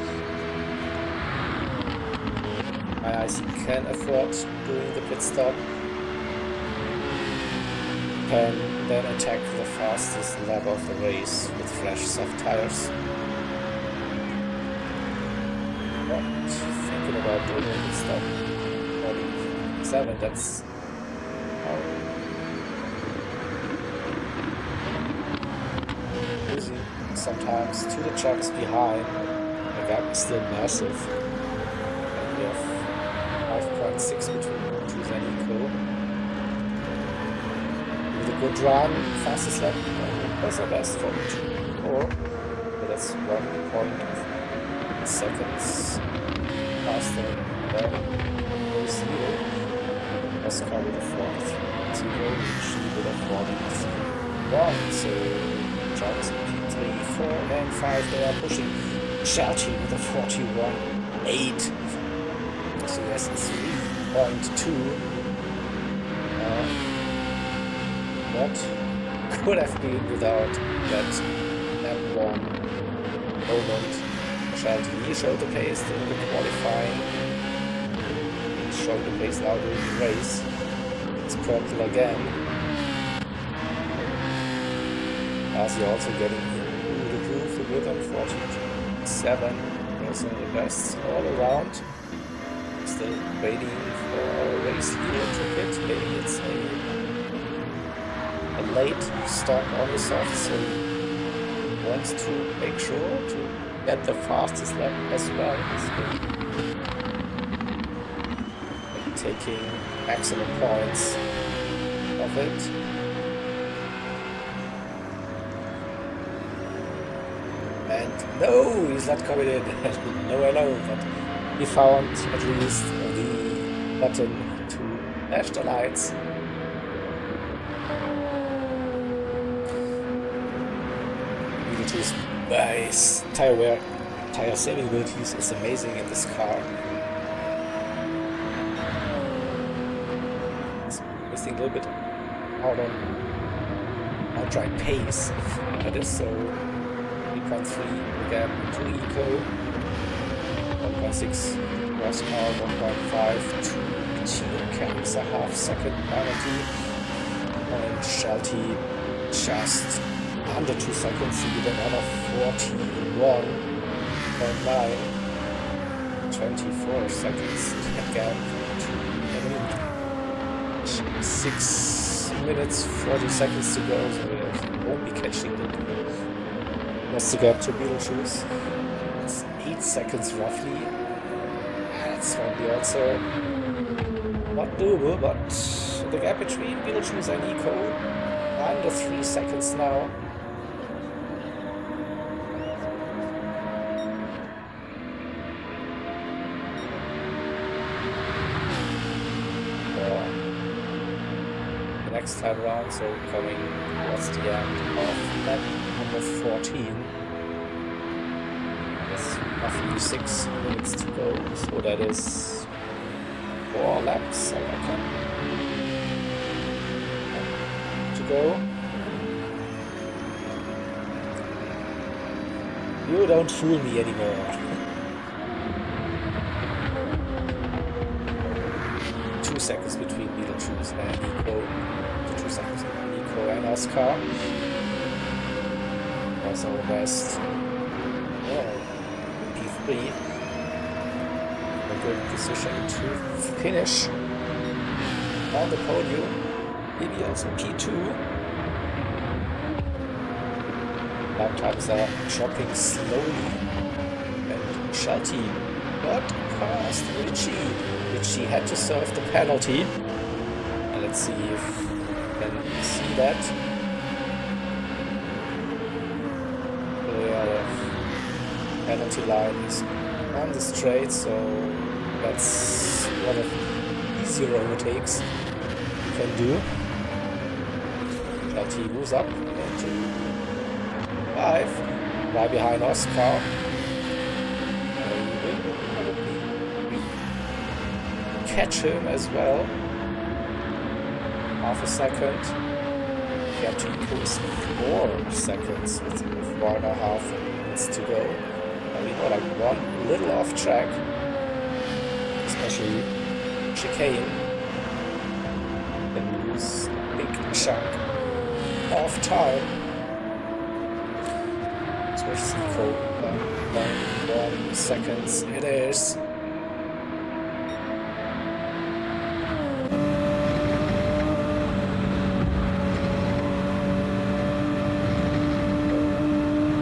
My IC can afford doing the pit stop. Can then attack the fastest lap of the race with fresh soft tires. Thinking about doing the stop 47, that's losing sometimes to the trucks behind. The gap is still massive. And we have 5.6 between Choose and Eco. With a good run, fastest lap, was our best for 2.4. But that's 1 seconds faster than zero. Oscar with a 43.0, Richie with a 41. So drivers in P3, 4 and 5 they are pushing. Shelty with a 41.8. So that's 3.2. What could have been without that M1 moment. He showed the pace in the qualifying. He showed the pace now during the race. It's purple again. Asi also getting through the groove, the rhythm, 47. Personally the best all around. Still waiting for our race leader to hit. Maybe it's a late stop on the soft, so he wants to make sure to get the fastest lap as well. So taking excellent points of it. And no, he's not coming in. No, I know, but he found at least the button to dash the lights. His tire saving abilities is amazing in this car. It's missing a little bit out on outright pace. That is so 3.3 gap to Eco, 1.6 horsepower, 1.5 to Team carries a half second penalty, and Shelty just under 2 seconds with another 41.9, 24 seconds again to 6 minutes 40 seconds to go, so we won't be catching it. What's the gap to Beetlejuice? It's 8 seconds roughly. That's probably also not doable, but the gap between Beetlejuice and Eco under 3 seconds now. next time around, so coming towards the end of lap number 14. There's roughly 6 minutes to go, so that is 4 laps, I reckon, to go. You don't fool me anymore. 2 seconds between Beetlejuice and Nico. 2 seconds between Nico and Oscar. That's our best. P3. A good position to finish on the podium. Maybe also P2. Lap times are dropping slowly. And Shelty got past Richie. Richie had to serve the penalty. And let's see if we can see that. So yeah, the penalty line is on the straight, so that's one of the easier overtakes you can do. Shelty moves up into 5, right behind Oscar. Catch him as well. Half a second. Catching goes 4 seconds with 4.5 minutes to go. We got like one little off track, especially chicane. Then lose a big chunk of time. Switch Nico 1 seconds. It is.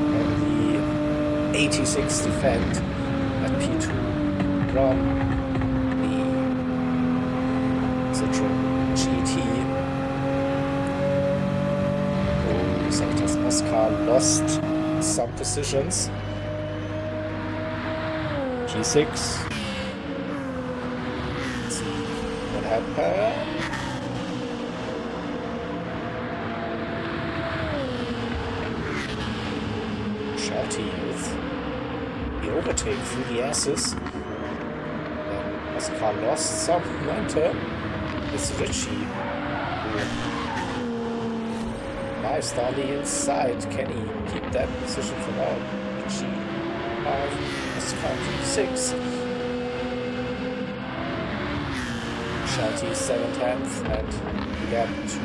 And the 86 defend at P2 from the Citroen GT. Sectors Oscar lost some positions. P6. Let's see what happened. Shelty with the overtake through the S's. Then Oscar lost some momentum. It's Richie who dives down the inside. Can he keep that position for now? Richie 5, Oscar 6. Shelty 7/10 and again to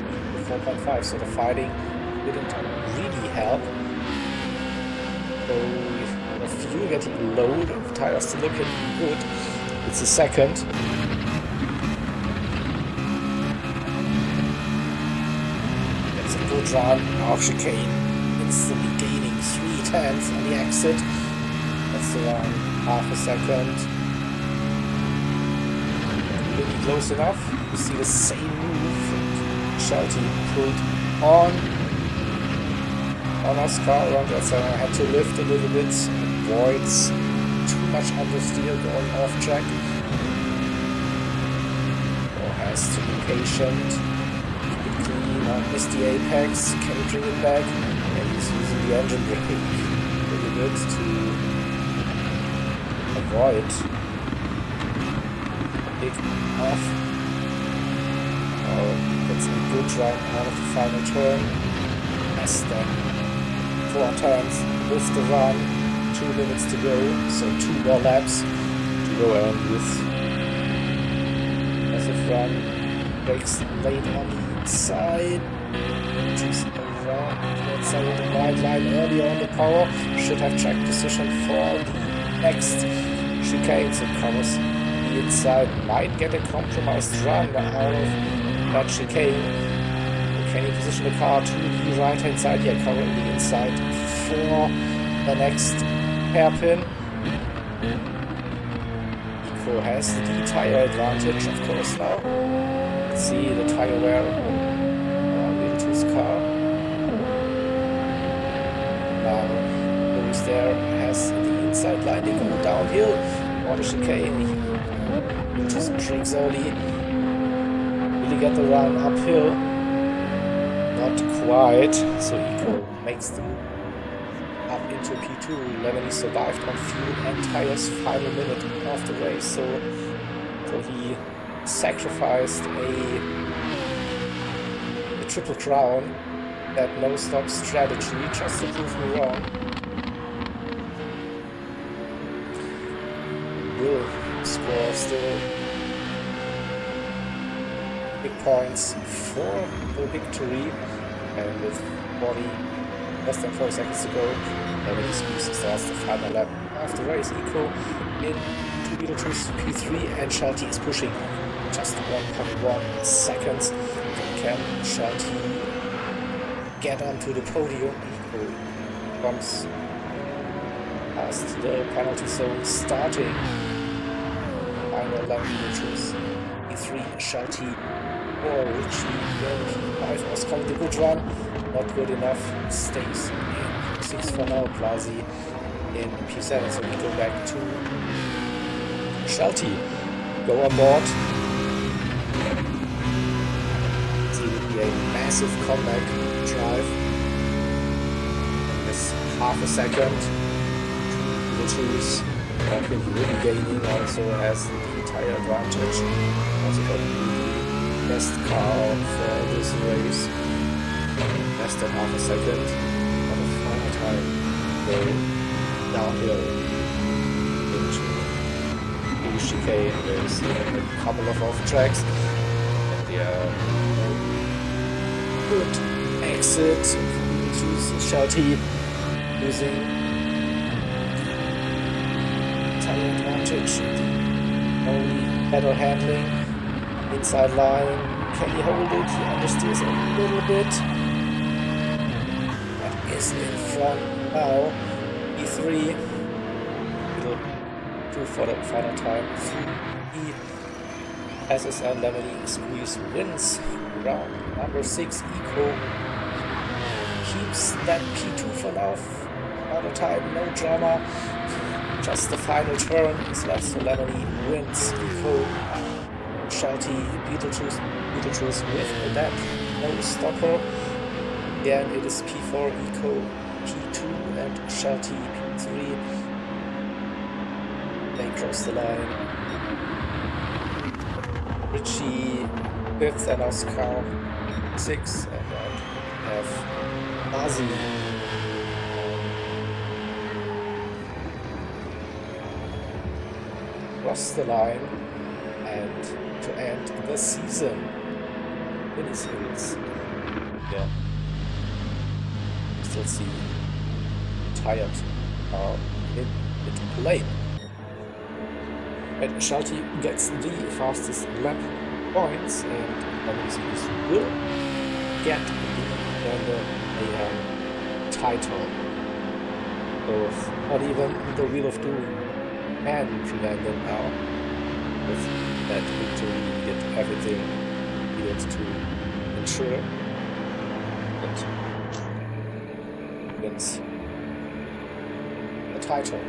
4.5. So the fighting didn't really help. So a few getting low, the tires still looking good. It's a second. It's a good run. Off chicane. Instantly gaining 3/10 on the exit. That's around half a second. Really close enough. You see the same move. Shelty pulled on Oscar around that side. I had to lift a little bit, avoids too much understeer going off track. Or has to be patient, keep it clean, not miss the apex, can he bring it back? And he's using the engine brake a little bit to avoid a big off. That's a good run out of the final turn. As then 4 times with the run, 2 minutes to go, so 2 more laps to go, and with massive run, brakes late on the inside, just around that side of the white line earlier on the power, should have track position for the next chicane, so covers the inside, might get a compromised run out of that chicane. Can he position the car to the right hand side? Yeah, covering the inside for the next hairpin. Nico has the tyre advantage, of course, now. Let's see the tyre wear into his car. Now, who's there has the inside line. They go downhill on the chicane. He just drinks early. Really get the run uphill. not quite. So Eco makes the move up into P2. Lemony survived on fuel and tires final minute of the race, so he sacrificed a triple crown, that no stop strategy, just to prove me wrong. Will score still big points for the victory, and with 40 less than 4 seconds to go, Lemony starts the final lap of the race. Eco in 2 Beetlejuice P3, and Shelty is pushing just 1.1 seconds. Can Shelty get onto the podium? Eco comes past the penalty zone, starting final lap Beetlejuice P3, Shelty or Richie. P5 was called a good run, not good enough, stays in P6 for now. Blasi in P7, so we go back to Shelty. Go on board. It will be a massive comeback drive. This half a second. Beetlejuice, I think he will be gaining, also has the tire advantage. Also got the best car for this race. Less than half a second. But the final time go downhill into the chicane. There's a couple of off tracks. And good exit. Choose Shelty using tire advantage. Only better handling. Inside line. Can he hold it? He understeers a little bit. But is in front now. E3. Little 2 for the final time. E passes and Lemony squeeze wins. Round number 6. Eco keeps that P2 for now. Final time, no drama. Just the final turn is left, so Lemony wins. Eco, Shelty, Beetlejuice with that no stopper. Again, it is P4, Eco, P2, and Shelty P3. They cross the line. Richie 5th and Oscar 6th, and then have Blasi cross the line, and to end the season mini-series. Yeah, still see tired in play. And Shelty gets the fastest lap points, and obviously will get the Random Mayhem title. Both, not even the Wheel of Doom and prevent them now. With that victory, he did everything he needed to ensure that wins the title.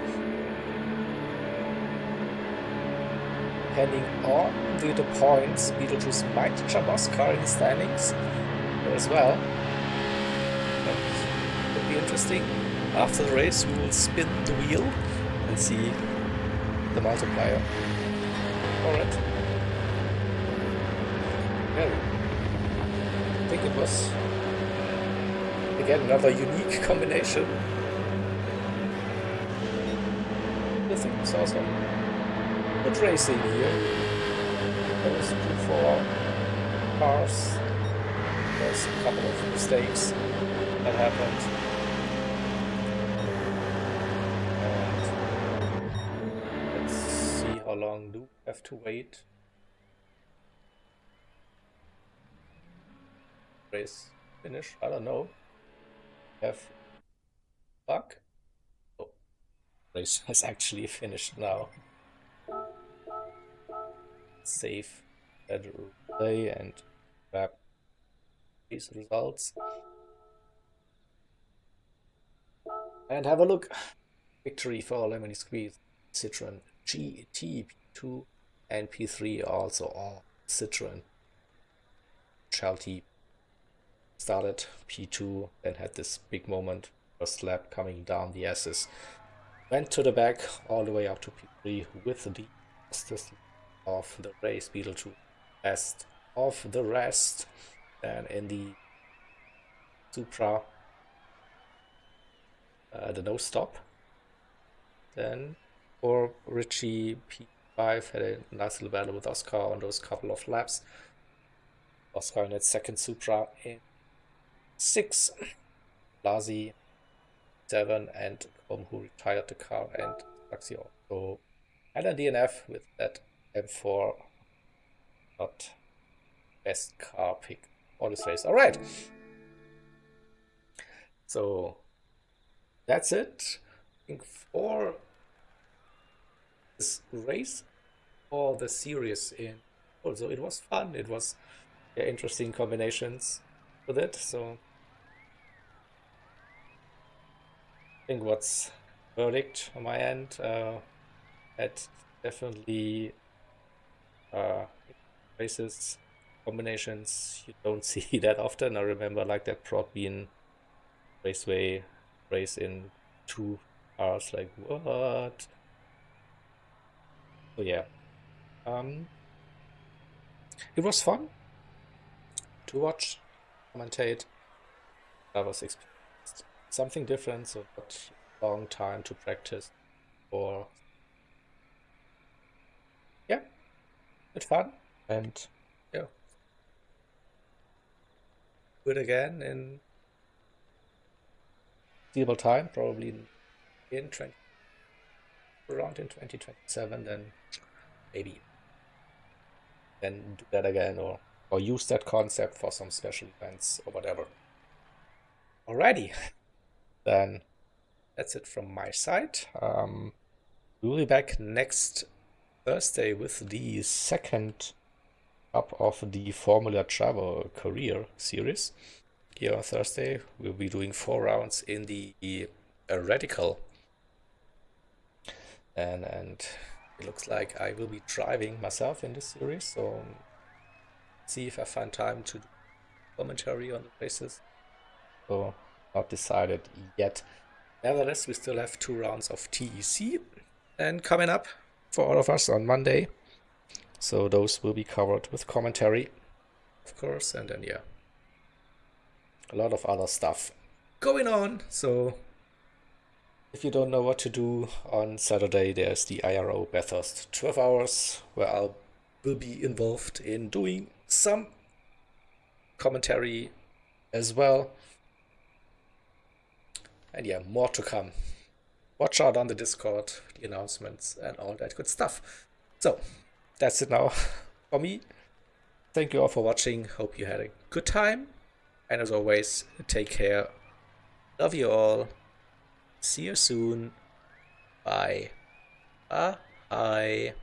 Depending on the points, Beetlejuice might jump Oscar in the standings as well. That would be interesting. After the race, we will spin the wheel and see the multiplier. Alright. Yeah. I think it was again another unique combination. I think it was awesome. Good racing here. There was 2-4 cars. There's a couple of mistakes that happened. Let's see how long do we have to wait. Race finish? I don't know. Have luck? Oh, race has actually finished now. Save that relay and grab these results and have a look. Victory for Lemony Squeeze, Citroen GT P2 and P3, also all Citroen. Shelty started P2, then had this big moment, first lap coming down the S's. Went to the back all the way up to P3 with the fastest of the race, Beetle 2 best of the rest. Then in the Supra, the no stop. Then for Richie, P5 had a nice little battle with Oscar on those couple of laps. Oscar in that second Supra in 6, Blasi 7, and Kom, who retired the car, and Taxi also had a DNF with that M4. Not best car pick for this race. All right. So that's it. I think for this race or the series in also it was fun. It was interesting combinations with it. So I think what's verdict on my end, had definitely races combinations you don't see that often. I remember like that Prod being raceway race in 2 hours, like what? So yeah, it was fun to watch, commentate. That was something different, so not a long time to practice. Or yeah, it's fun, and yeah, do it again in feasible time, probably in 20, around in 2027. Then maybe then do that again, or use that concept for some special events or whatever. Alrighty, then that's it from my side. We'll be back next Thursday with the second up of the Formula Travel Career Series. Here on Thursday, we'll be doing 4 rounds in the Radical. And it looks like I will be driving myself in this series, so see if I find time to do commentary on the races. So not decided yet. Nevertheless, we still have 2 rounds of TEC and coming up for all of us on Monday. So those will be covered with commentary, of course, and then yeah, a lot of other stuff going on. So if you don't know what to do on Saturday, there's the IRO Bathurst 12 hours where I will be involved in doing some commentary as well. And yeah, more to come. Watch out on the Discord, the announcements and all that good stuff. So that's it now for me. Thank you all for watching. Hope you had a good time. And as always, take care. Love you all. See you soon. Bye. Bye.